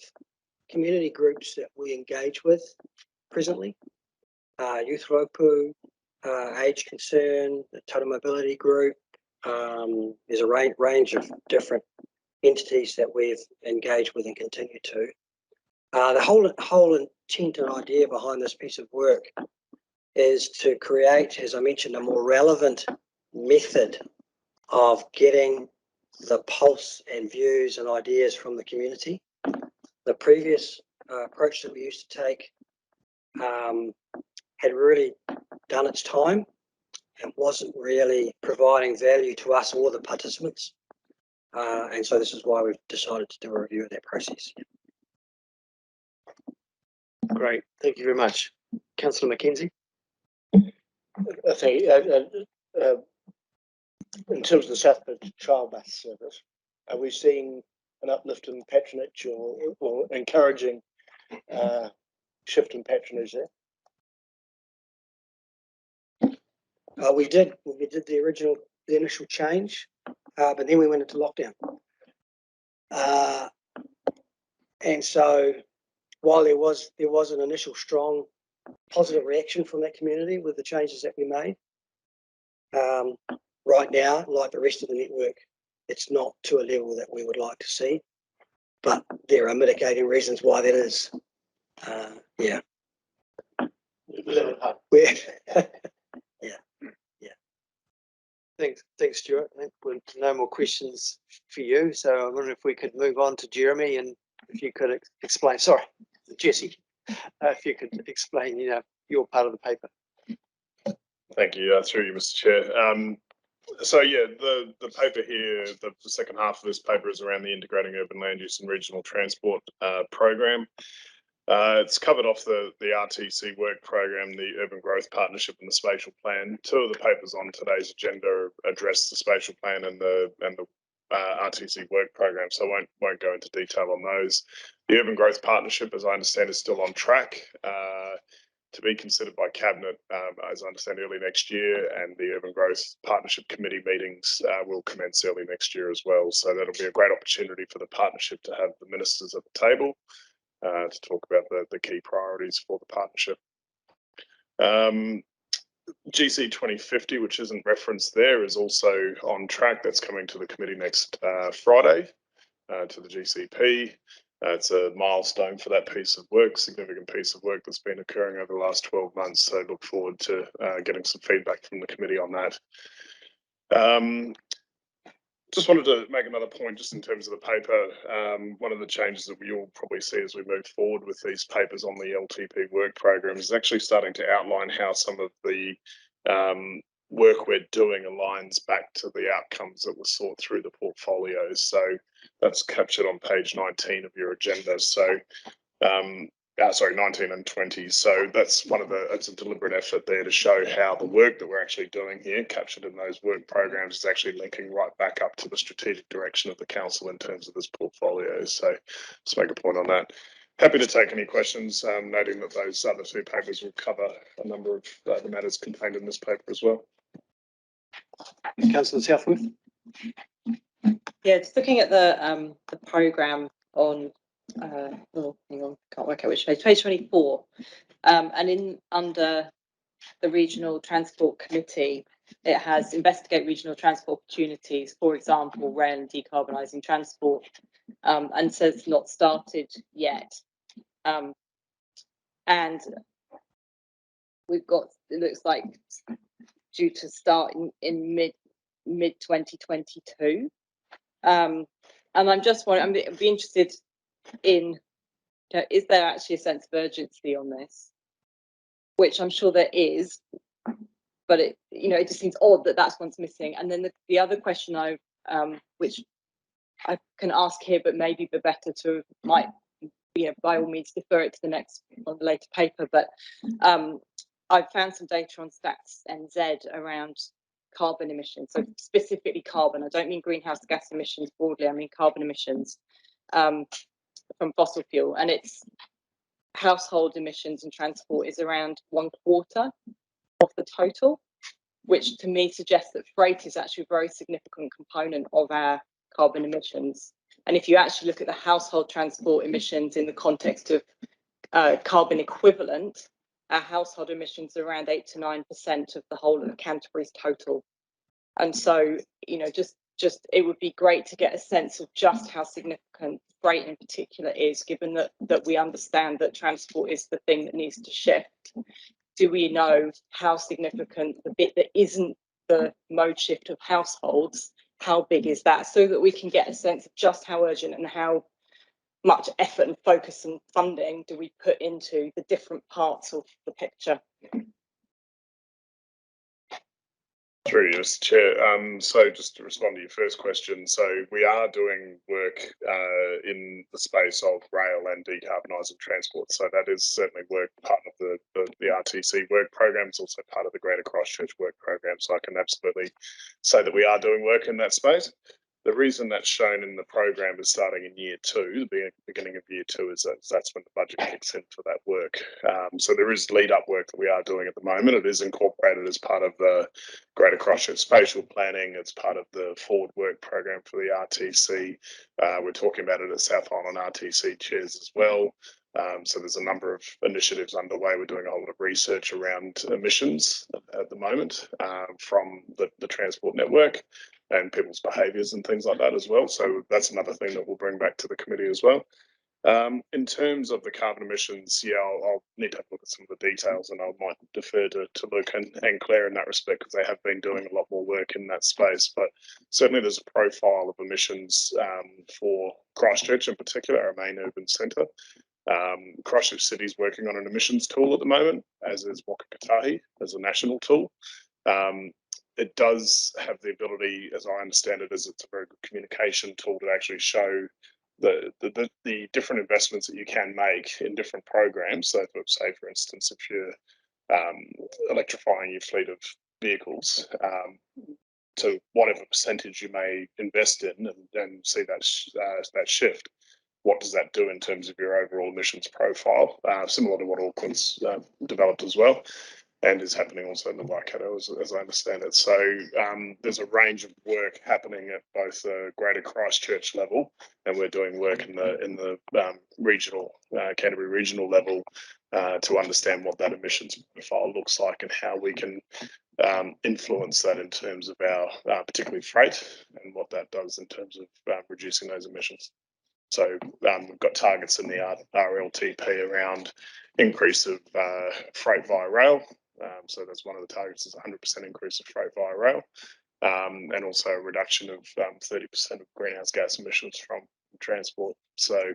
community groups that we engage with presently. Youth Ropu, Age Concern, the Total Mobility Group. There's a range of different entities that we've engaged with and continue to. The whole intent and idea behind this piece of work is to create, as I mentioned, a more relevant method of getting the pulse and views and ideas from the community. The previous approach that we used to take had really done its time and wasn't really providing value to us or the participants. And so this is why we've decided to do a review of that process. Great, thank you very much. Councillor McKenzie? I think in terms of the Southbridge Trial Bus service, are we seeing an uplift in patronage or encouraging shift in patronage there? We did the initial change, but then we went into lockdown. And so while there was an initial strong positive reaction from that community with the changes that we made, right now, like the rest of the network, it's not to a level that we would like to see, but there are mitigating reasons why that is. Yeah. Thanks, Stuart. I think we've no more questions for you. So I wonder if we could move on to Jeremy, and if you could explain. Sorry, Jesse, if you could explain, your part of the paper. Thank you. Through you, Mr. Chair. So yeah, the paper here, the second half of this paper is around the Integrating Urban Land Use and Regional Transport program. It's covered off the RTC work program, the Urban Growth Partnership, and the Spatial Plan. Two of the papers on today's agenda address the Spatial Plan and the RTC work program, so I won't go into detail on those. The Urban Growth Partnership, as I understand, is still on track to be considered by Cabinet, as I understand, early next year, and the Urban Growth Partnership Committee meetings will commence early next year as well. So that'll be a great opportunity for the partnership to have the ministers at the table to talk about the key priorities for the partnership. GC 2050, which isn't referenced there, is also on track. That's coming to the committee next Friday, to the GCP. It's a milestone for that piece of work, significant piece of work that's been occurring over the last 12 months. So look forward to getting some feedback from the committee on that. Just wanted to make another point just in terms of the paper. One of the changes that we all probably see as we move forward with these papers on the LTP work program is actually starting to outline how some of the work we're doing aligns back to the outcomes that were sought through the portfolios. So that's captured on page 19 of your agenda. So sorry, 19 and 20. So that's it's a deliberate effort there to show how the work that we're actually doing here, captured in those work programs, is actually linking right back up to the strategic direction of the council in terms of this portfolio. So let's make a point on that. Happy to take any questions, noting that those other two papers will cover a number of the matters contained in this paper as well. Councillor Southworth. Yeah, just looking at the programme on oh, hang on, can't work out which page 24, and in under the Regional Transport Committee, it has investigate regional transport opportunities, for example, rail and decarbonising transport, and says not started yet. And we've got, it looks like, due to start in mid 2022. And I'm just wondering, I'd be interested in, is there actually a sense of urgency on this? Which I'm sure there is, but it just seems odd that that's one's missing. And then the other question which I can ask here, but maybe be better to by all means defer it to the next on the later paper. But I've found some data on Stats NZ around carbon emissions, so specifically carbon. I don't mean greenhouse gas emissions broadly. I mean carbon emissions from fossil fuel, and it's household emissions and transport is around 1/4 of the total, which to me suggests that freight is actually a very significant component of our carbon emissions. And if you actually look at the household transport emissions in the context of carbon equivalent, our household emissions are around 8 to 9% of the whole of Canterbury's total. And so, just it would be great to get a sense of just how significant freight in particular is, given that we understand that transport is the thing that needs to shift. Do we know how significant the bit that isn't the mode shift of households, how big is that, so that we can get a sense of just how urgent and how much effort and focus and funding do we put into the different parts of the picture? Through you, Mr. Chair. So just to respond to your first question, so we are doing work in the space of rail and decarbonising transport. So that is certainly work part of the RTC work program. It's also part of the Greater Christchurch work program. So I can absolutely say that we are doing work in that space. The reason that's shown in the program is starting in year 2, the beginning of year 2, is that's when the budget kicks in for that work. So there is lead up work that we are doing at the moment. It is incorporated as part of the Greater Christchurch Spatial Planning. It's part of the forward work program for the RTC. We're talking about it at South Island RTC chairs as well. So there's a number of initiatives underway. We're doing a whole lot of research around emissions at the moment from the transport network and people's behaviours and things like that as well. So that's another thing that we'll bring back to the committee as well. In terms of the carbon emissions, yeah, I'll need to have a look at some of the details, and I might defer to Luke and Claire in that respect, because they have been doing a lot more work in that space. But certainly there's a profile of emissions for Christchurch in particular, our main urban centre. Christchurch City is working on an emissions tool at the moment, as is Waka Kotahi as a national tool. it does have the ability, as I understand it, is it's a very good communication tool to actually show the different investments that you can make in different programs. So, say for instance, if you're electrifying your fleet of vehicles, to whatever percentage you may invest in, and see that shift. What does that do in terms of your overall emissions profile? Similar to what Auckland's developed as well, and is happening also in the Waikato, as I understand it. So there's a range of work happening at both the greater Christchurch level, and we're doing work in the regional Canterbury regional level to understand what that emissions profile looks like and how we can influence that in terms of our particularly freight and what that does in terms of reducing those emissions. So we've got targets in the RLTP around increase of freight via rail. So that's one of the targets is 100% increase of freight via rail, and also a reduction of 30% of greenhouse gas emissions from transport. So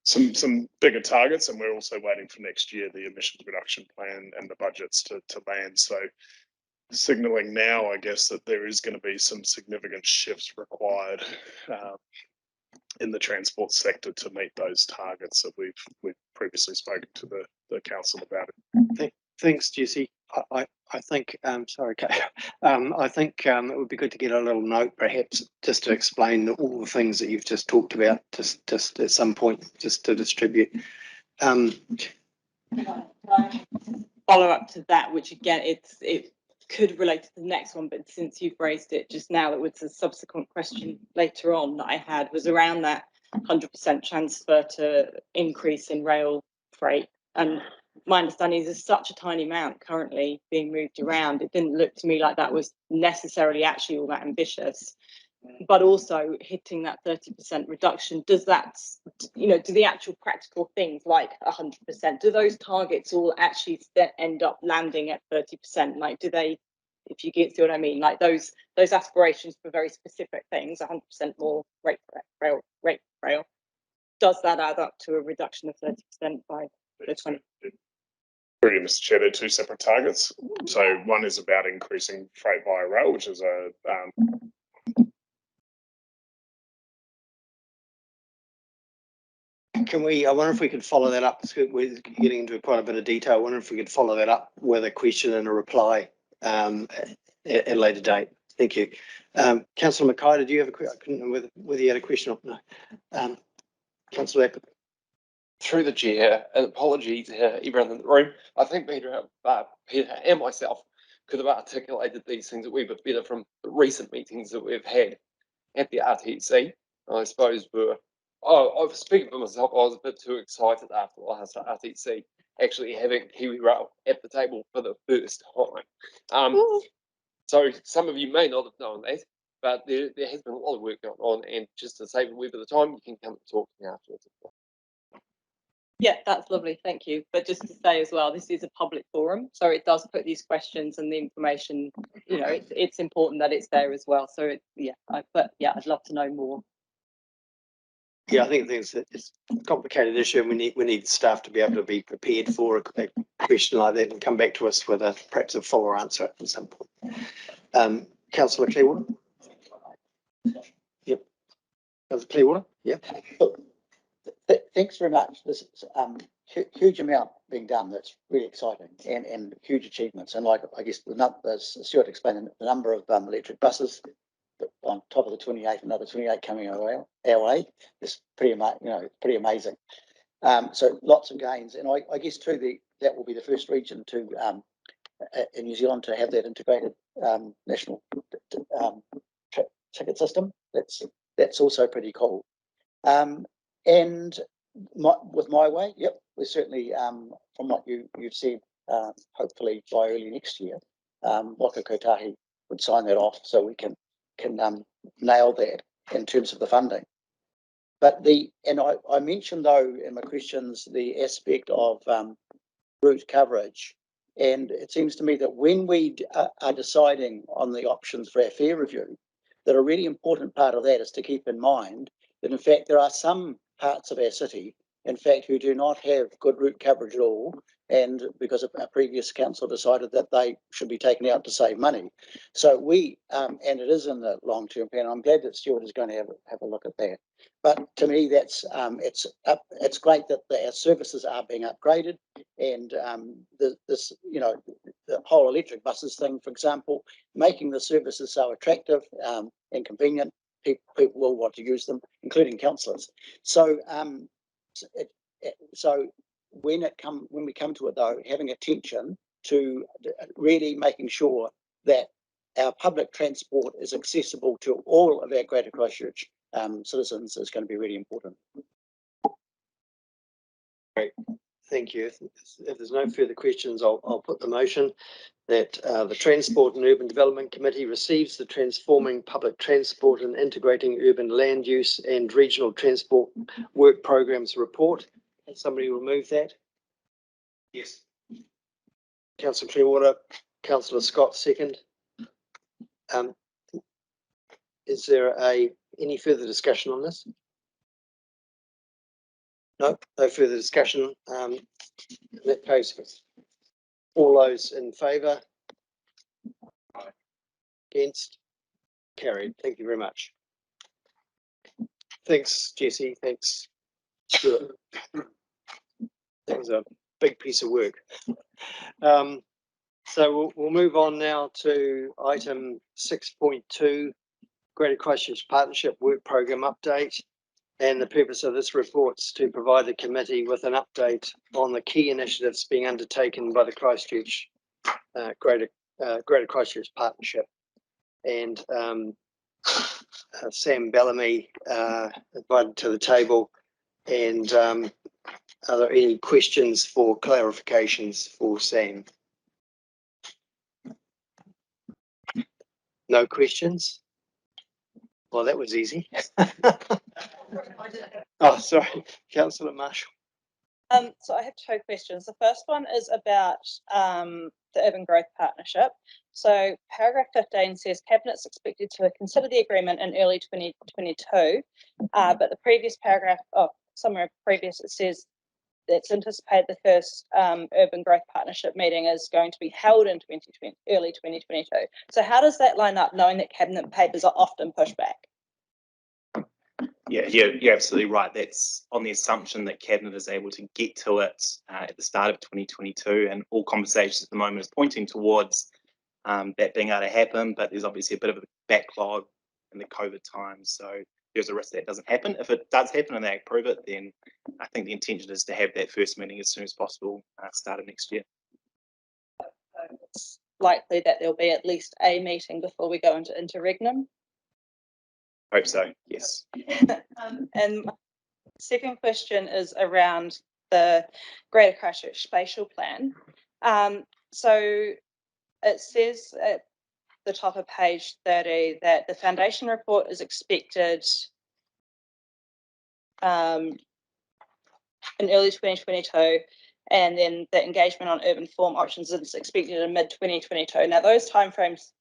some bigger targets, and we're also waiting for next year the emissions reduction plan and the budgets to land. So signalling now, I guess, that there is going to be some significant shifts required in the transport sector to meet those targets that we've previously spoken to the council about it. Thanks, Jesse. I think, sorry, Kate. I think it would be good to get a little note, perhaps, just to explain all the things that you've just talked about, just at some point, just to distribute. Follow up to that, which again, it could relate to the next one, but since you've raised it just now, it was a subsequent question later on that I had was around that 100% transfer to increase in rail freight. And my understanding is there's such a tiny amount currently being moved around. It didn't look to me like that was necessarily actually all that ambitious, but also hitting that 30% reduction. Does that, do the actual practical things like 100%, do those targets all actually end up landing at 30%? Like, do they, if you see what I mean, like those aspirations for very specific things, 100% more rate rail, does that add up to a reduction of 30% by the 20? Really, Mr. Chair, they're two separate targets. So one is about increasing freight via rail, which is a Can we, I wonder if we could follow that up. We're getting into quite a bit of detail. I wonder if we could follow that up with a question and a reply at a later date. Thank you. Councillor Mackay, did you have a question? I couldn't know whether you had a question or no. Councillor Acker. Through the chair, and apologies to everyone in the room. I think Peter and myself could have articulated these things a wee bit better from the recent meetings that we've had at the RTC. I suppose I was speaking for myself. I was a bit too excited after the last RTC, actually having Kiwi Rail at the table for the first time. So some of you may not have known that, but there has been a lot of work going on, and just to save a wee bit of time, you can come and talk to me afterwards. Yeah, that's lovely. Thank you. But just to say as well, this is a public forum, so it does put these questions and the information, it's important that it's there as well. So I'd love to know more. Yeah, I think it's a complicated issue, and we need staff to be able to be prepared for a question like that and come back to us with perhaps a fuller answer at some point. Councillor Clearwater. Yep. Councillor Clearwater. Yep. Thanks very much. This is huge amount being done. That's really exciting and huge achievements. And like I guess as Stuart explained, the number of electric buses on top of the 28, another 28 coming our way is pretty amazing. So lots of gains, and I guess too that will be the first region to in New Zealand to have that integrated national ticket system. That's also pretty cool. And with My Way, yep, we're certainly from what you've said, hopefully by early next year, Waka Kotahi would sign that off, so we can nail that in terms of the funding. But I mentioned though in my questions the aspect of route coverage, and it seems to me that when we are deciding on the options for our fare review, that a really important part of that is to keep in mind that in fact there are some parts of our city, in fact, who do not have good route coverage at all, and because a previous council decided that they should be taken out to save money. So we, and it is in the long-term plan. I'm glad that Stuart is going to have a look at that. But to me, that's it's great that our services are being upgraded, and this, you know, the whole electric buses thing, for example, making the services so attractive and convenient, people will want to use them, including councillors. So so when we come to it though, having attention to really making sure that our public transport is accessible to all of our Greater Christchurch citizens is going to be really important. Great, thank you. If there's no further questions, I'll put the motion that the Transport and Urban Development Committee receives the Transforming Public Transport and Integrating Urban Land Use and Regional Transport Work Programs report. Can somebody remove that? Yes. Councillor Clearwater, Councillor Scott, second. Is there any further discussion on this? No further discussion. In that case, all those in favour? Against? Carried. Thank you very much. Thanks, Jesse. Thanks, Stuart. That was a big piece of work. So we'll move on now to item 6.2, Greater Christchurch Partnership Work Programme Update. And the purpose of this report is to provide the committee with an update on the key initiatives being undertaken by the Christchurch Greater Christchurch Partnership. And Sam Bellamy invited to the table. And are there any questions for clarifications for Sam? No questions? Well, that was easy. Oh, sorry, Councillor Marshall. So I have two questions. The first one is about the Urban Growth Partnership. So paragraph 15 says Cabinet's expected to consider the agreement in early 2022, but the previous paragraph, somewhere previous, it says it's anticipated the first Urban Growth Partnership meeting is going to be held in early 2022. So how does that line up, knowing that Cabinet papers are often pushed back? Yeah, you're absolutely right. That's on the assumption that Cabinet is able to get to it at the start of 2022, and all conversations at the moment is pointing towards that being able to happen, but there's obviously a bit of a backlog in the COVID times, so there's a risk that doesn't happen. If it does happen and they approve it, then I think the intention is to have that first meeting as soon as possible, start of next year. It's likely that there'll be at least a meeting before we go into interregnum. Hope so, yes. And my second question is around the Greater Christchurch Spatial Plan. So it says at the top of page 30 that the foundation report is expected in early 2022, and then the engagement on urban form options is expected in mid-2022. Now those timeframes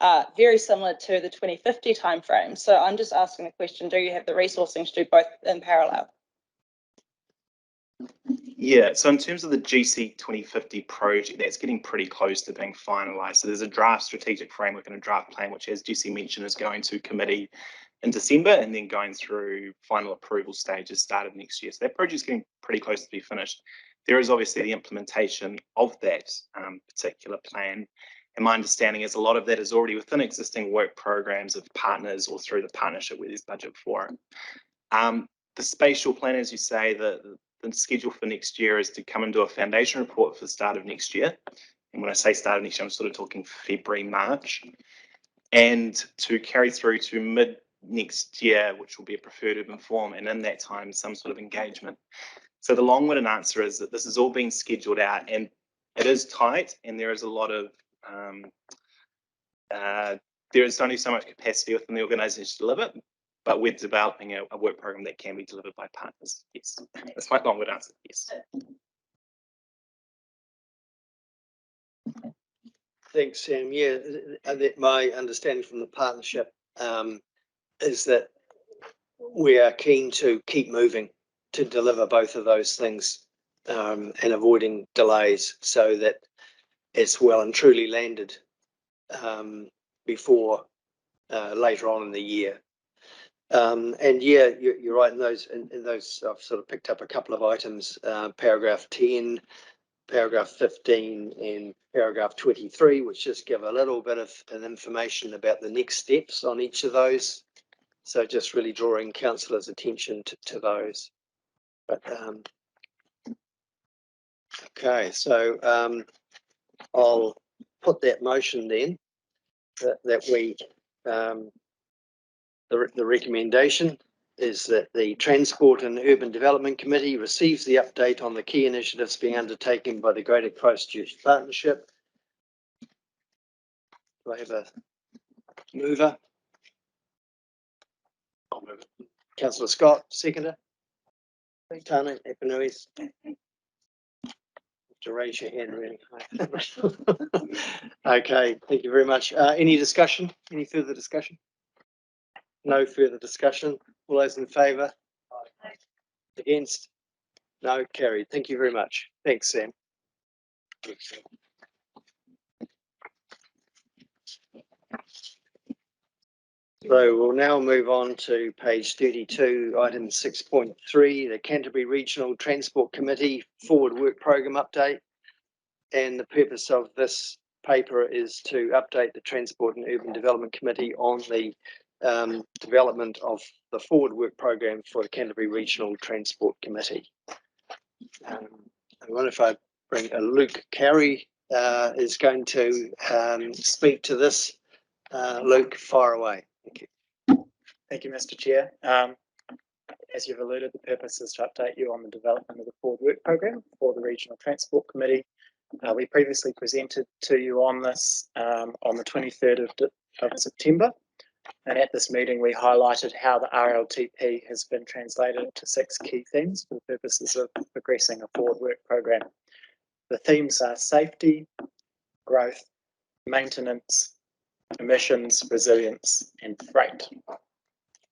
are very similar to the 2050 timeframe. So I'm just asking the question, do you have the resourcing to do both in parallel? Yeah, so in terms of the GC 2050 project, that's getting pretty close to being finalised. So there's a draft strategic framework and a draft plan, which, as Jesse mentioned, is going to committee in December and then going through final approval stages start of next year. So that project's getting pretty close to be finished. There is obviously the implementation of that particular plan. And my understanding is a lot of that is already within existing work programs of partners or through the partnership where there's budget for it. The spatial plan, as you say, the schedule for next year is to come into a foundation report for the start of next year. And when I say start of next year, I'm sort of talking February, March. And to carry through to mid next year, which will be a preferred urban form, and in that time, some sort of engagement. So the long-winded answer is that this is all being scheduled out, and it is tight, and there is a lot of there is only so much capacity within the organisation to deliver, but we're developing a work program that can be delivered by partners. Yes, that's my long-winded answer. Yes. Thanks, Sam. Yeah, my understanding from the partnership is that we are keen to keep moving to deliver both of those things and avoiding delays so that it's well and truly landed before later on in the year. And yeah, you're right in those. In those, I've sort of picked up a couple of items: paragraph 10, paragraph 15, and paragraph 23, which just give a little bit of an information about the next steps on each of those. So just really drawing councillors' attention to those. But okay, so I'll put that motion then that we. The recommendation is that the Transport and Urban Development Committee receives the update on the key initiatives being undertaken by the Greater Christchurch Partnership. Do I have a mover? I'll move it. Councillor Scott, seconder. Tana Epanuis. To raise your hand really high. Okay, thank you very much. Any discussion? Any further discussion? No further discussion. All those in favour? Against? No, carried. Thank you very much. Thanks, Sam. So we'll now move on to page 32, item 6.3, the Canterbury Regional Transport Committee Forward Work Programme update. And the purpose of this paper is to update the Transport and Urban Development Committee on the development of the forward work program for the Canterbury Regional Transport Committee. I wonder if I bring Luke Carey is going to speak to this. Luke, fire away. Thank you. Thank you, Mr. Chair. As you've alluded, the purpose is to update you on the development of the forward work program for the Regional Transport Committee. We previously presented to you on this on the 23rd of September. And at this meeting, we highlighted how the RLTP has been translated into 6 key themes for the purposes of progressing a forward work program. The themes are safety, growth, maintenance, emissions, resilience, and freight.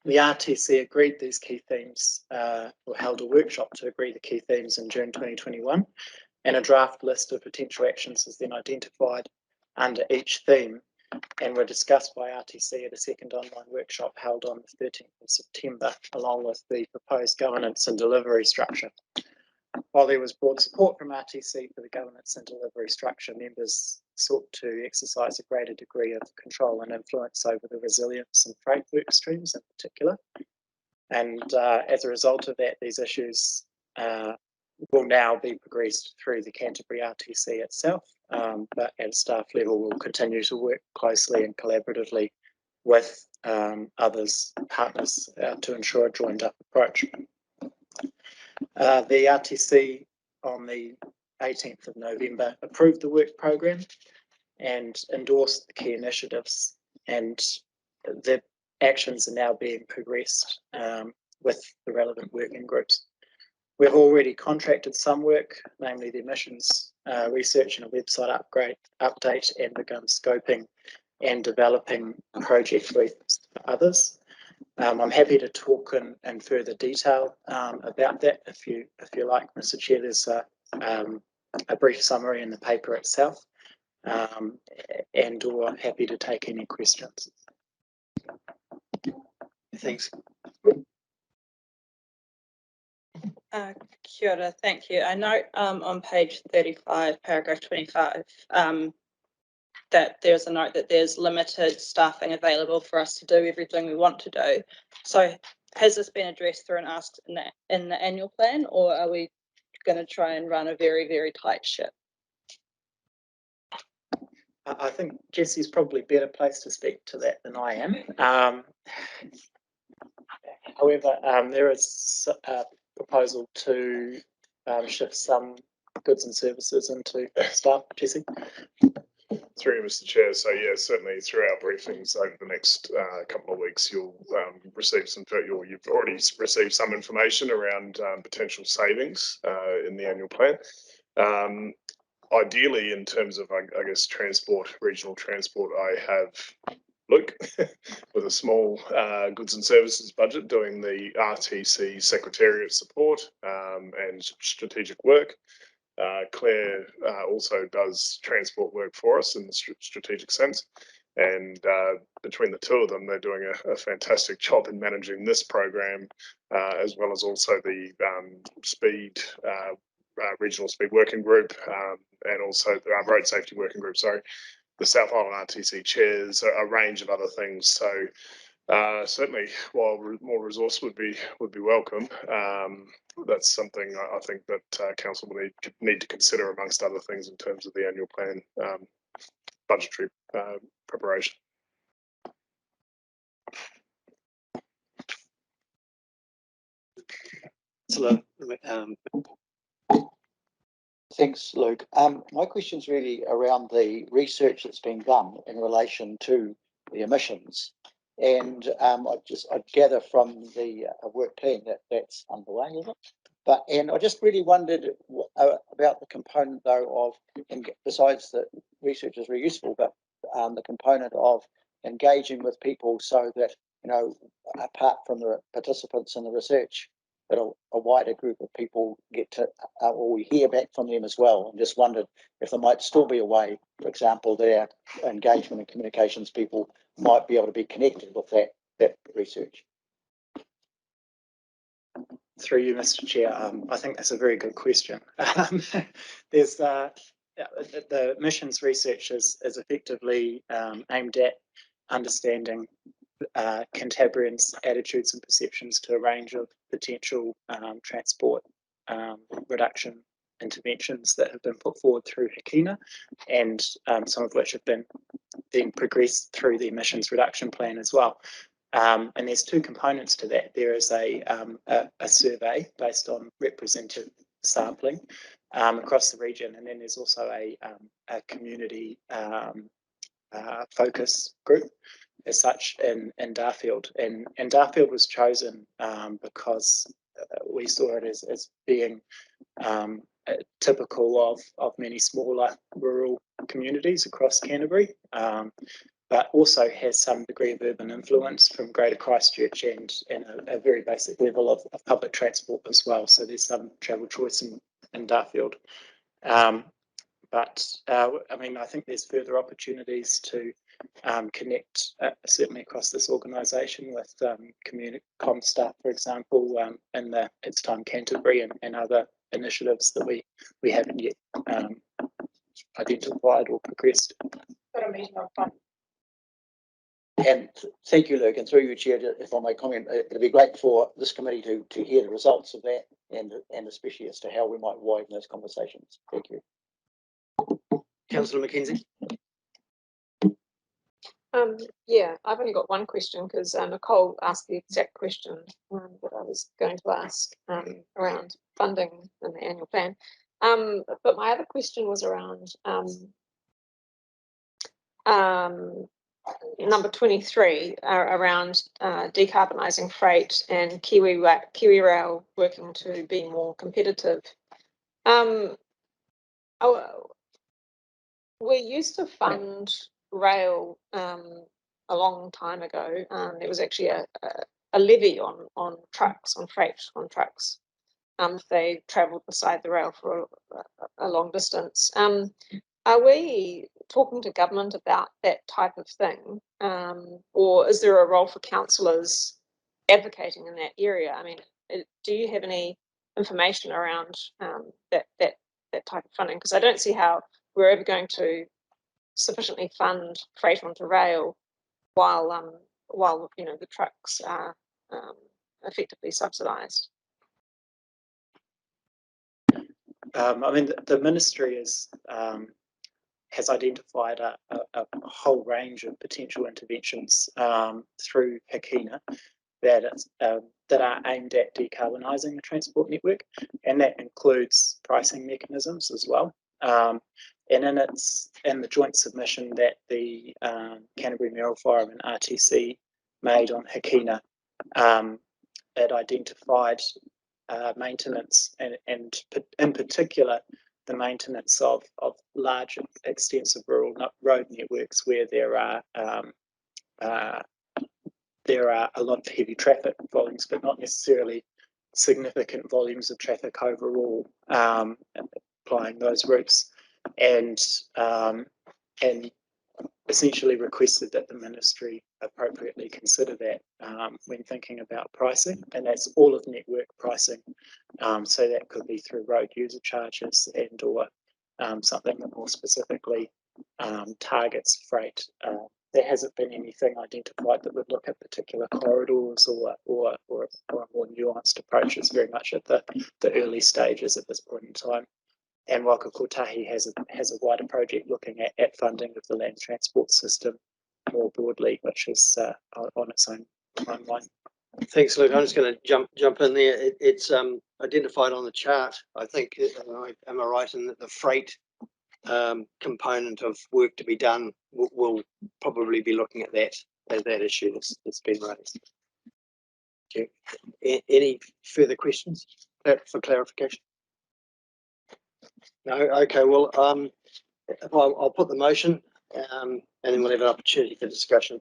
The RTC agreed these key themes, or held a workshop to agree the key themes in June 2021, and a draft list of potential actions is then identified under each theme and were discussed by RTC at a second online workshop held on the 13th of September, along with the proposed governance and delivery structure. While there was broad support from RTC for the governance and delivery structure, members sought to exercise a greater degree of control and influence over the resilience and freight work streams in particular. And as a result of that, these issues will now be progressed through the Canterbury RTC itself, but at staff level we'll continue to work closely and collaboratively with others, partners, to ensure a joined up approach. The RTC on the 18th of November approved the work programme and endorsed the key initiatives, and the actions are now being progressed with the relevant working groups. We've already contracted some work, namely the emissions research and a website update, and begun scoping and developing project briefs for others. I'm happy to talk in further detail about that if you like, Mr. Chair. There's a brief summary in the paper itself, and or happy to take any questions. Thanks. Kia ora, thank you. I note on page 35, paragraph 25, that there's a note that there's limited staffing available for us to do everything we want to do. So has this been addressed through and asked in the annual plan, or are we going to try and run a very, very tight ship? I think Jesse's probably better placed to speak to that than I am. However, there is a proposal to shift some goods and services into staff. Jesse? Through you, Mr. Chair. So yeah, certainly through our briefings over the next couple of weeks, you'll receive you've already received some information around potential savings in the annual plan. Ideally, in terms of, I guess, transport, regional transport, I have Luke with a small goods and services budget doing the RTC secretariat support and strategic work. Claire also does transport work for us in the strategic sense. And between the two of them, they're doing a fantastic job in managing this program, as well as also the regional speed working group, and also the road safety working group. Sorry, the South Island RTC chairs, a range of other things. So certainly, while more resource would be welcome, that's something I think that council will need to consider amongst other things in terms of the annual plan budgetary preparation. Thanks, Luke. My question's really around the research that's been done in relation to the emissions. And I gather from the work plan that that's underway, is it? And I just really wondered about the component though of, and besides the research is really useful, but the component of engaging with people so that, apart from the participants in the research, that a wider group of people get to, or we hear back from them as well. And just wondered if there might still be a way, for example, that our engagement and communications people might be able to be connected with that research. Through you, Mr. Chair, I think that's a very good question. There's the missions research is effectively aimed at understanding Cantabrians' attitudes and perceptions to a range of potential transport reduction interventions that have been put forward through Hikina, and some of which have been then progressed through the emissions reduction plan as well. And there's two components to that. There is a survey based on representative sampling across the region, and then there's also a community focus group as such in Darfield. And Darfield was chosen because we saw it as being typical of many smaller rural communities across Canterbury, but also has some degree of urban influence from Greater Christchurch and a very basic level of public transport as well. So there's some travel choice in Darfield. But I mean, I think there's further opportunities to connect, certainly across this organisation, with community comm staff, for example, in the It's Time Canterbury and other initiatives that we haven't yet identified or progressed. And thank you, Luke, and through you, Chair, if I may comment, it'd be great for this committee to hear the results of that, and especially as to how we might widen those conversations. Thank you. Councillor Mackenzie. Yeah, I've only got one question because Nicole asked the exact question that I was going to ask around funding in the annual plan. But my other question was around number 23, around decarbonising freight and KiwiRail working to be more competitive. We used to fund rail a long time ago. There was actually a levy on trucks, on freight on trucks, if they travelled beside the rail for a long distance. Are we talking to government about that type of thing, or is there a role for councillors advocating in that area? I mean, do you have any information around that type of funding? Because I don't see how we're ever going to sufficiently fund freight onto rail while the trucks are effectively subsidised. I mean, the ministry has identified a whole range of potential interventions through Hikina that are aimed at decarbonising the transport network, and that includes pricing mechanisms as well. And in the joint submission that the Canterbury Mayoral Forum and RTC made on Hikina, it identified maintenance and in particular the maintenance of large extensive rural road networks where there are there are a lot of heavy traffic volumes, but not necessarily significant volumes of traffic overall, applying those routes, and essentially requested that the ministry appropriately consider that when thinking about pricing, and that's all of network pricing. So that could be through road user charges and or something that more specifically targets freight. There hasn't been anything identified that would look at particular corridors or a more nuanced approach. It's very much at the early stages at this point in time. And Waka Kotahi has a wider project looking at funding of the land transport system more broadly, which is on its own timeline. Thanks, Luke. I'm just going to jump in there. It's identified on the chart. I think, am I right in that the freight component of work to be done will probably be looking at that as that issue that's been raised. Okay. Any further questions for clarification? No. Okay. Well, I'll put the motion, and then we'll have an opportunity for discussion.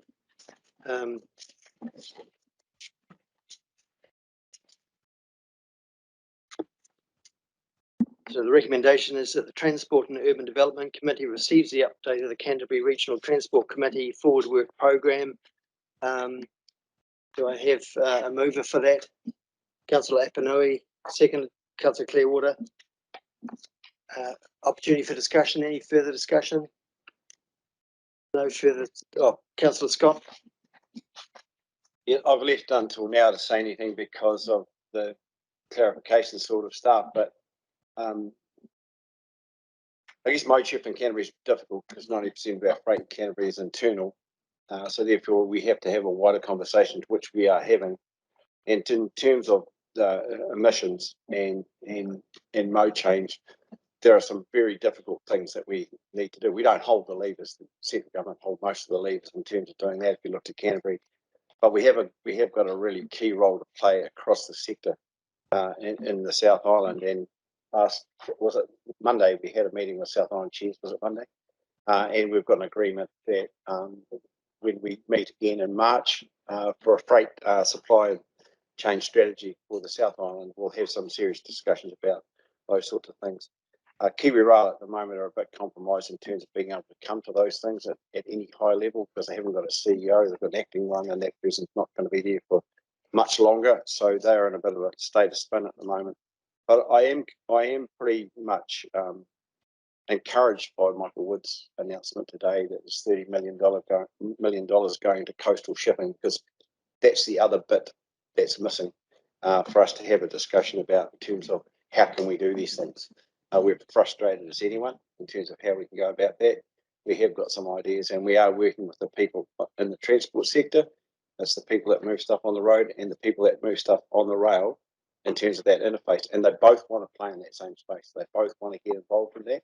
So the recommendation is that the Transport and Urban Development Committee receives the update of the Canterbury Regional Transport Committee Forward Work Programme. Do I have a mover for that? Councillor Apanui, second. Councillor Clearwater. Opportunity for discussion. Any further discussion? No further. Oh, Councillor Scott. Yeah, I've left until now to say anything because of the clarification sort of stuff, but I guess mode shift in Canterbury is difficult because 90% of our freight in Canterbury is internal. So therefore we have to have a wider conversation, which we are having. And in terms of the emissions and mode change, there are some very difficult things that we need to do. We don't hold the levers. The central government hold most of the levers in terms of doing that if you look at Canterbury. But we have got a really key role to play across the sector in the South Island. And was it Monday we had a meeting with South Island Chairs, was it Monday? And we've got an agreement that when we meet again in March for a freight supply change strategy for the South Island, we'll have some serious discussions about those sorts of things. Kiwi Rail at the moment are a bit compromised in terms of being able to come to those things at any high level because they haven't got a CEO, they've got an acting one, and that person's not going to be there for much longer. So they're in a bit of a state of spin at the moment. But I am pretty much encouraged by Michael Wood's announcement today that there's $30 million going to coastal shipping, because that's the other bit that's missing for us to have a discussion about in terms of how can we do these things. We're frustrated as anyone in terms of how we can go about that. We have got some ideas, and we are working with the people in the transport sector. That's the people that move stuff on the road and the people that move stuff on the rail in terms of that interface. And they both want to play in that same space. They both want to get involved in that.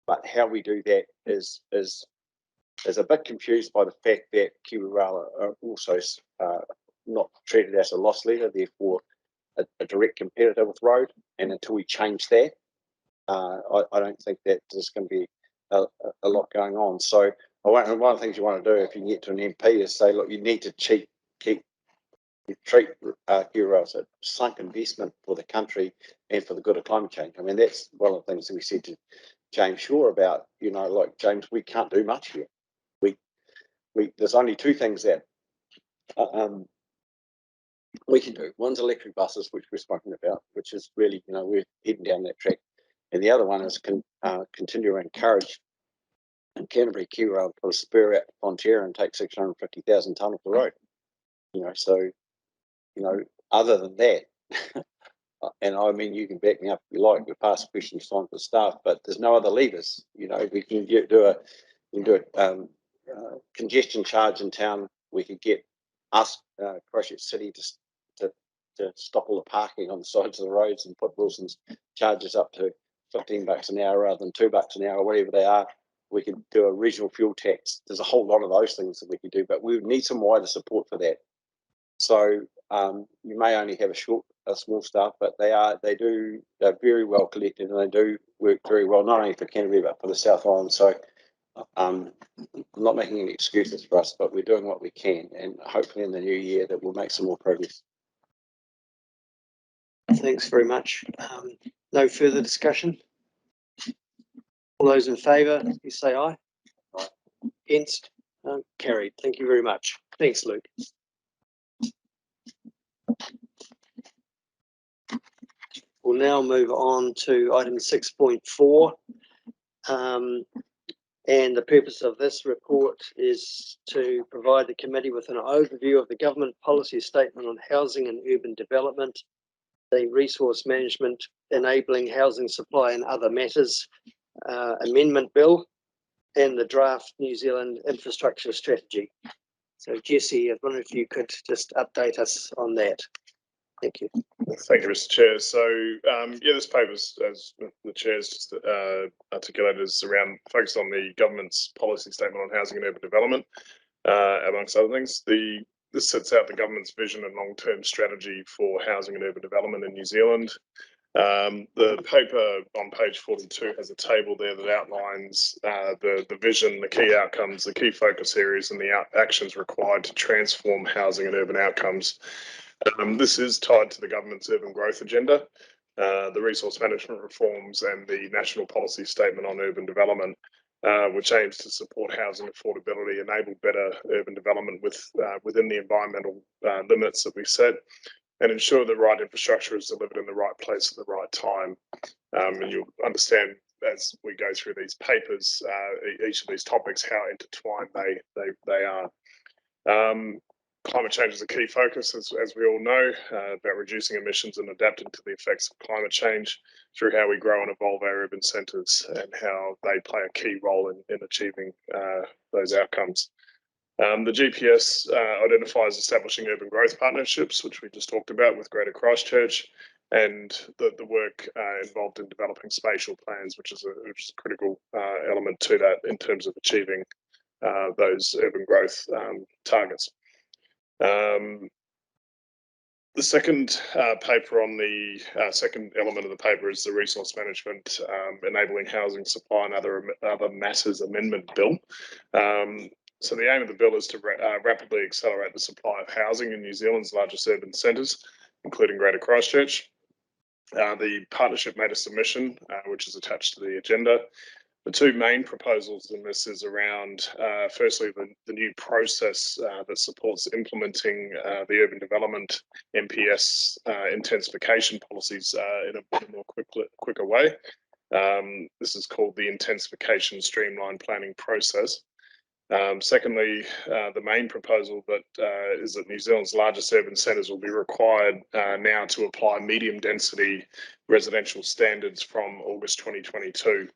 But how we do that is a bit confused by the fact that Kiwi Rail are also not treated as a loss leader, therefore a direct competitor with road. And until we change that, I don't think that there's going to be a lot going on. So one of the things you want to do if you get to an MP is say, look, you need to treat Kiwi Rail as a sunk investment for the country and for the good of climate change. I mean, that's one of the things that we said to James Shaw about, like, James, we can't do much here. There's only two things that we can do. One's electric buses, which we're spoken about, which is really, we're heading down that track. And the other one is continue to encourage in Canterbury Kiwi Rail to put a spur out to Fonterra and take 650,000 tonne off the road. Other than that, and I mean, you can back me up if you like. We've passed questions time for staff, but there's no other levers. We can do a congestion charge in town. We could get us, Christchurch City, to stop all the parking on the sides of the roads and put Wilson's charges up to $15 an hour rather than $2 an hour, whatever they are. We could do a regional fuel tax. There's a whole lot of those things that we could do, but we would need some wider support for that. So you may only have a small staff, but they're very well collected, and they do work very well, not only for Canterbury but for the South Island. So I'm not making any excuses for us, but we're doing what we can, and hopefully in the new year that we'll make some more progress. Thanks very much. No further discussion? All those in favour, please say aye. Aye. Against? Carried. Thank you very much. Thanks, Luke. We'll now move on to item 6.4. And the purpose of this report is to provide the committee with an overview of the government policy statement on housing and urban development, the resource management, enabling housing supply and other matters amendment bill, and the draft New Zealand infrastructure strategy. So Jesse, I wonder if you could just update us on that. Thank you. Thank you, Mr. Chair. So, yeah, this paper, as the Chair's just articulated, is focused on the government's policy statement on housing and urban development, amongst other things. This sets out the government's vision and long-term strategy for housing and urban development in New Zealand. The paper on page 42 has a table there that outlines the vision, the key outcomes, the key focus areas, and the actions required to transform housing and urban outcomes. This is tied to the government's urban growth agenda, the resource management reforms, and the national policy statement on urban development, which aims to support housing affordability, enable better urban development within the environmental limits that we set, and ensure the right infrastructure is delivered in the right place at the right time. And you'll understand as we go through these papers, each of these topics, how intertwined they are. Climate change is a key focus, as we all know, about reducing emissions and adapting to the effects of climate change through how we grow and evolve our urban centres and how they play a key role in achieving those outcomes. The GPS identifies establishing urban growth partnerships, which we just talked about with Greater Christchurch, and the work involved in developing spatial plans, which is a critical element to that in terms of achieving those urban growth targets. The second paper on the second element of the paper is the resource management, enabling housing supply and other matters amendment bill. So the aim of the bill is to rapidly accelerate the supply of housing in New Zealand's largest urban centres, including Greater Christchurch. The partnership made a submission, which is attached to the agenda. The two main proposals in this is around, firstly, the new process that supports implementing the urban development MPS intensification policies in a more quicker way. This is called the intensification streamlined planning process. Secondly, the main proposal is that New Zealand's largest urban centres will be required now to apply medium density residential standards from August 2022.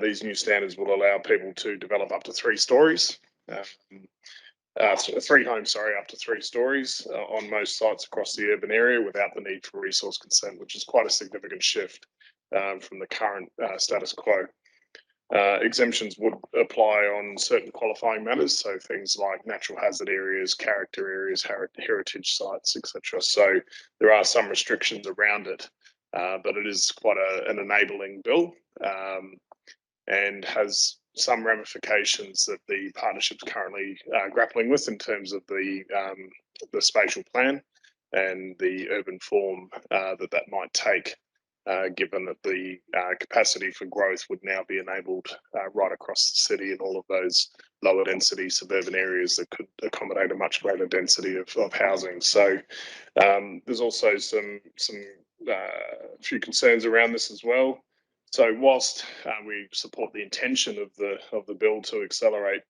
These new standards will allow people to develop up to 3 stories, 3 homes, up to 3 stories on most sites across the urban area without the need for resource consent, which is quite a significant shift from the current status quo. Exemptions would apply on certain qualifying matters, so things like natural hazard areas, character areas, heritage sites, etc. So there are some restrictions around it, but it is quite an enabling bill. And has some ramifications that the partnership's currently grappling with in terms of the spatial plan and the urban form that might take, given that the capacity for growth would now be enabled right across the city in all of those lower density suburban areas that could accommodate a much greater density of housing. So there's also some few concerns around this as well. So whilst we support the intention of the bill to accelerate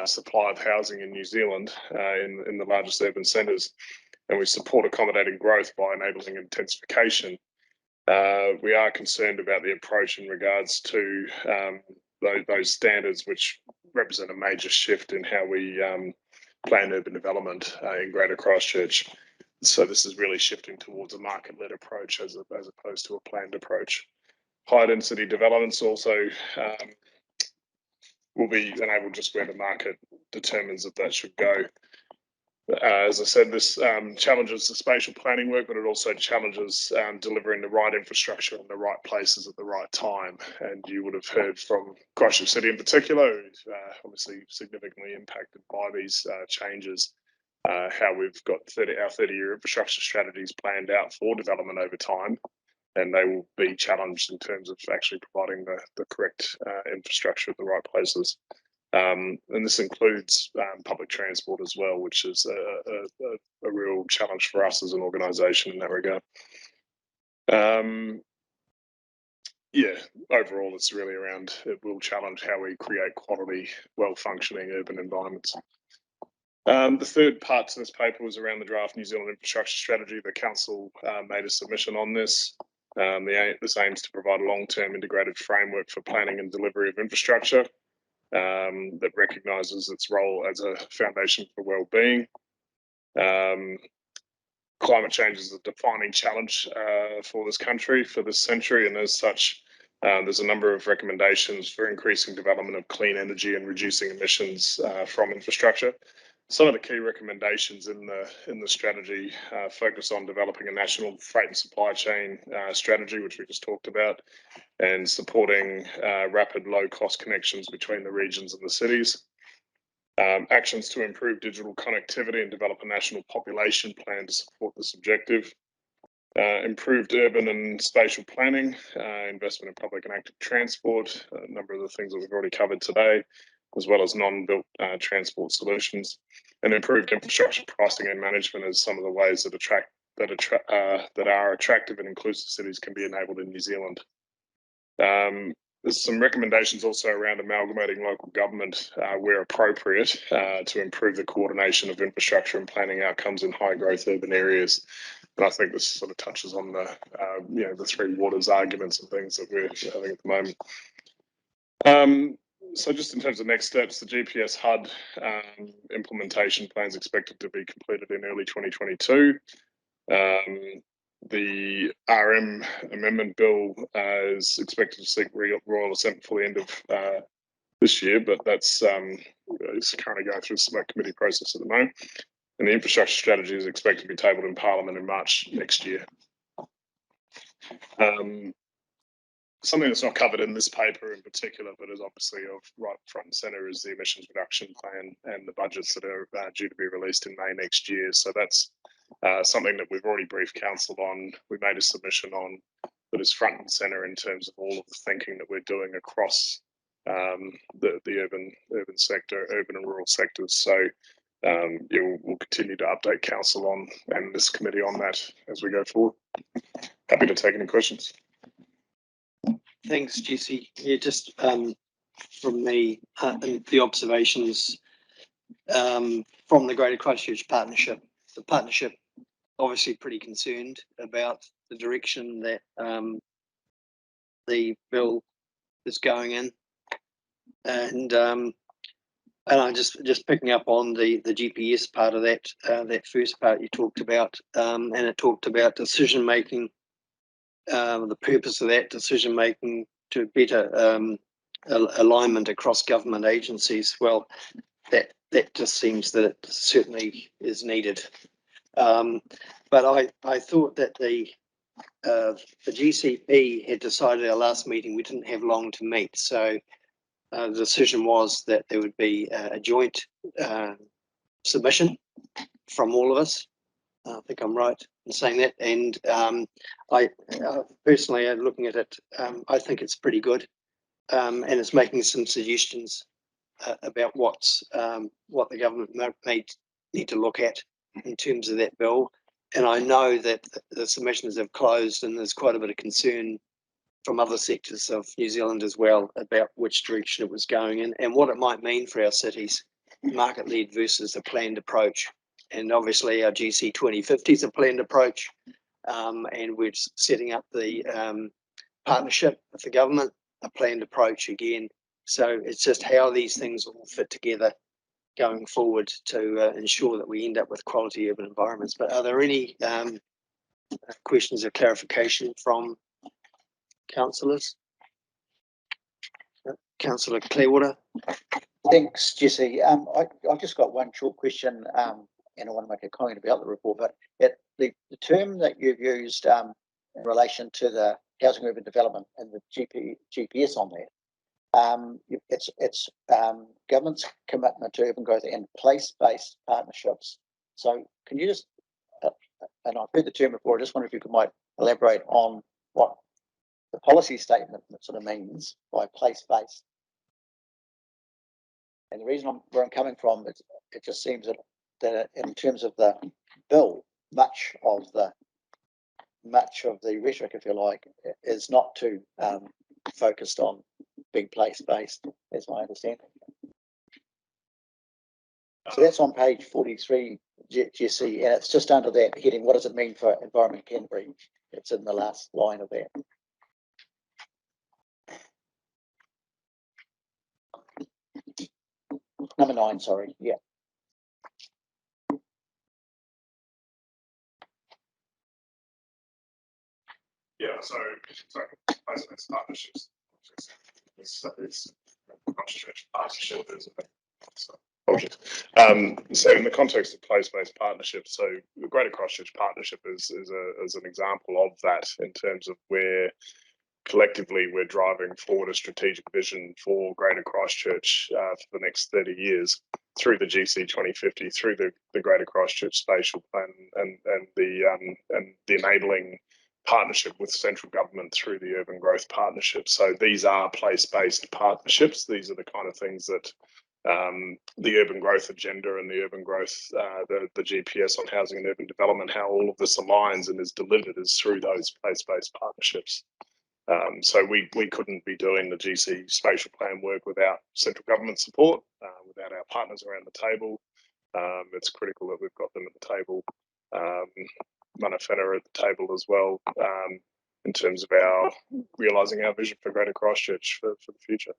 supply of housing in New Zealand in the largest urban centres, and we support accommodating growth by enabling intensification, we are concerned about the approach in regards to those standards, which represent a major shift in how we plan urban development in Greater Christchurch. So this is really shifting towards a market-led approach as opposed to a planned approach. High density developments also will be enabled just where the market determines that should go. As I said, this challenges the spatial planning work, but it also challenges delivering the right infrastructure in the right places at the right time. And you would have heard from Christchurch City in particular, who's obviously significantly impacted by these changes, how we've got our 30-year infrastructure strategies planned out for development over time. And they will be challenged in terms of actually providing the correct infrastructure at the right places. And this includes public transport as well, which is a real challenge for us as an organisation in that regard. Yeah, overall, it's really around, it will challenge how we create quality, well-functioning urban environments. The third part to this paper was around the draft New Zealand infrastructure strategy. The council made a submission on this. This aims to provide a long-term integrated framework for planning and delivery of infrastructure that recognises its role as a foundation for well-being. Climate change is a defining challenge for this country, for this century, and as such, there's a number of recommendations for increasing development of clean energy and reducing emissions from infrastructure. Some of the key recommendations in the strategy focus on developing a national freight and supply chain strategy, which we just talked about, and supporting rapid low-cost connections between the regions and the cities. Actions to improve digital connectivity and develop a national population plan to support this objective. Improved urban and spatial planning, investment in public and active transport, a number of the things that we've already covered today, as well as non-built transport solutions, and improved infrastructure pricing and management as some of the ways that are attractive and inclusive cities can be enabled in New Zealand. There's some recommendations also around amalgamating local government where appropriate to improve the coordination of infrastructure and planning outcomes in high growth urban areas. And I think this sort of touches on the three waters arguments and things that we're having at the moment. So just in terms of next steps, the GPS HUD implementation plan is expected to be completed in early 2022. The RM amendment bill is expected to seek royal assent before the end of this year, but that's it's currently going through the select committee process at the moment. And the infrastructure strategy is expected to be tabled in Parliament in March next year. Something that's not covered in this paper in particular, but is obviously of right front and centre, is the emissions reduction plan and the budgets that are due to be released in May next year. So that's something that we've already briefed council on. We made a submission on that is front and centre in terms of all of the thinking that we're doing across the urban sector, urban and rural sectors. So we'll continue to update council on and this committee on that as we go forward. Happy to take any questions. Thanks, Jesse. Yeah, just from me, the observations from the Greater Christchurch Partnership. The partnership obviously pretty concerned about the direction that the bill is going in, and I just picking up on the GPS part of that that first part you talked about, and it talked about decision making. The purpose of that decision making to better alignment across government agencies. Well, that just seems that it certainly is needed. But I thought that the GCP had decided at our last meeting we didn't have long to meet, so the decision was that there would be a joint submission from all of us. I think I'm right in saying that, and I personally, looking at it, I think it's pretty good, and it's making some suggestions about what the government may need to look at in terms of that bill. And I know that the submissions have closed, and there's quite a bit of concern from other sectors of New Zealand as well about which direction it was going in and what it might mean for our cities, market-led versus a planned approach. And obviously our GC 2050 is a planned approach, and we're setting up the partnership with the government, a planned approach again. So it's just how these things all fit together going forward to ensure that we end up with quality urban environments. But are there any questions or clarification from councillors? Councillor Clearwater. Thanks, Jesse. I've just got one short question and I want to make a comment about the report, but the term that you've used in relation to the housing urban development and the GPS on that, it's government's commitment to urban growth and place-based partnerships. So can you just, and I've heard the term before, I just wonder if you might elaborate on what the policy statement that sort of means by place-based. And the reason where I'm coming from is it just seems that in terms of the bill, much of the rhetoric, if you like, is not too focused on being place-based, as my understanding. So that's on page 43, Jesse, and it's just under that heading. What does it mean for Environment Canterbury? It's in the last line of that. Number 9, sorry. Yeah. Yeah, so place-based partnerships. It's Christchurch partnership is so in the context of place-based partnerships, so the Greater Christchurch Partnership is an example of that in terms of where collectively we're driving forward a strategic vision for Greater Christchurch for the next 30 years through the GC 2050, through the Greater Christchurch Spatial Plan and the enabling partnership with central government through the Urban Growth Partnership. So these are place-based partnerships. These are the kind of things that the urban growth agenda and the urban growth, the GPS on housing and urban development, how all of this aligns and is delivered is through those place-based partnerships. So we couldn't be doing the GC spatial plan work without central government support, without our partners around the table. It's critical that we've got them at the table. Mana Whenua at the table as well, in terms of our realising our vision for Greater Christchurch for the future.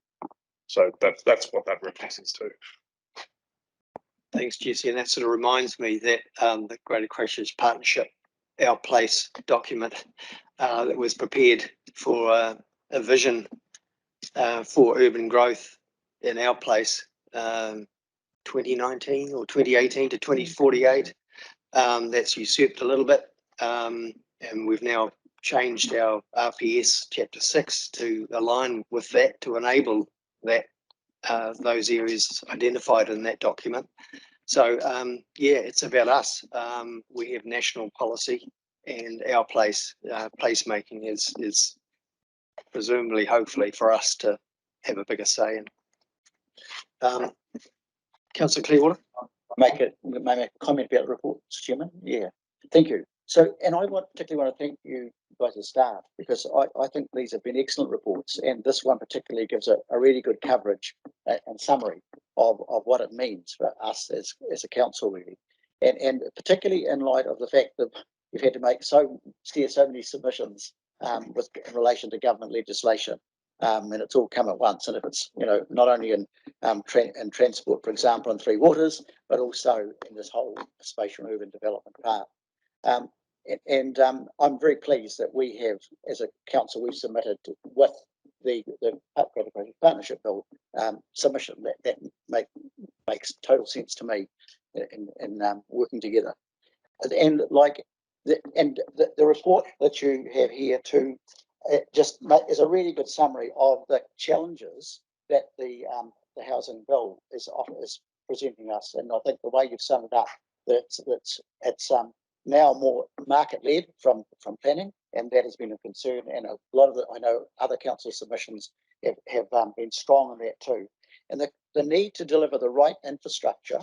So that's what that references to. Thanks, Jesse. And that sort of reminds me that the Greater Christchurch Partnership, our place document that was prepared for a vision for urban growth in our place, 2019 or 2018 to 2048. That's usurped a little bit, and we've now changed our RPS Chapter 6 to align with that, to enable that those areas identified in that document. So yeah, it's about us. We have national policy, and our placemaking is presumably, hopefully, for us to have a bigger say in. Councillor Clearwater. Make a comment about the report, Mr. Chairman. Yeah, thank you. So, and I particularly want to thank you guys as staff, because I think these have been excellent reports, and this one particularly gives a really good coverage and summary of what it means for us as a council, really, and particularly in light of the fact that you've had to steer so many submissions in relation to government legislation. And it's all come at once, and if it's not only in transport, for example, in Three Waters, but also in this whole spatial and urban development part. I'm very pleased that we have, as a council, we've submitted with the partnership bill submission that makes total sense to me in working together. And the report that you have here too. It just is a really good summary of the challenges that the housing bill is presenting us, and I think the way you've summed it up, that it's now more market led from planning, and that has been a concern. And a lot of I know other council submissions have been strong on that too. And the need to deliver the right infrastructure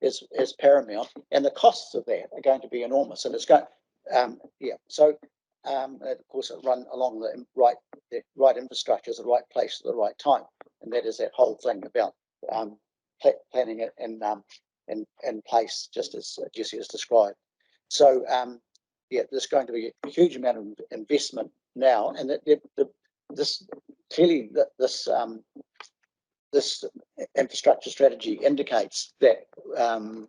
is paramount, and the costs of that are going to be enormous. And it's going, of course, it run along the right infrastructure is the right place at the right time, and that is that whole thing about planning it in place, just as Jesse has described. So, there's going to be a huge amount of investment now, and this infrastructure strategy indicates that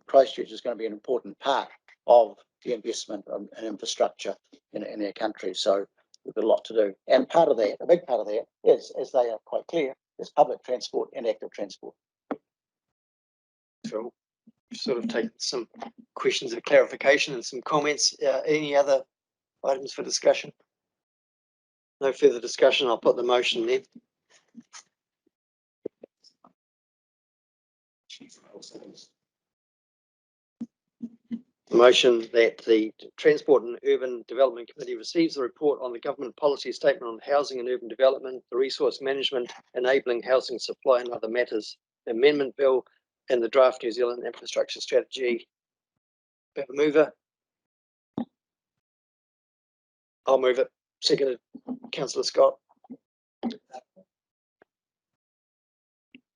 Christchurch is going to be an important part of the investment in infrastructure in our country. So we've got a lot to do. And a big part of that is, as they are quite clear, is public transport and active transport. So we've sort of taken some questions of clarification and some comments. Any other items for discussion? No further discussion. I'll put the motion then. The motion that the Transport and Urban Development Committee receives the report on the government policy statement on housing and urban development, the resource management, enabling housing supply and other matters, the amendment bill, and the draft New Zealand infrastructure strategy. Have a mover. I'll move it. Seconded, Councillor Scott.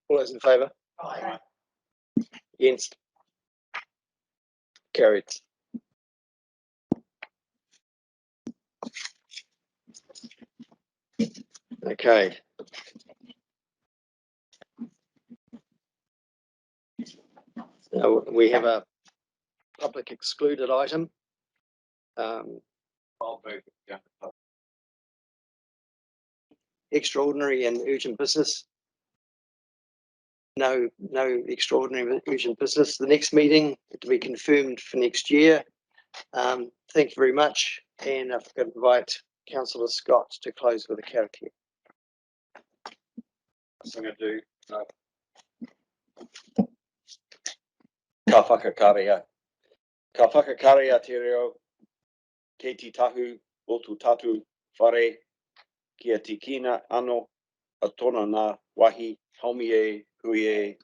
All those in favour? Aye. Against? Carried. Okay. Now we have a public excluded item. Extraordinary and urgent business. No extraordinary and urgent business. The next meeting to be confirmed for next year. Thank you very much. And I could invite Councillor Scott to close with a karakia. That's what I'm going to do. Ka whakakaria. Ka whakakaria te reo, kei te tahu o tu tatu whare, kia tikina ano, a tona nā wahi, haumi e, hui e,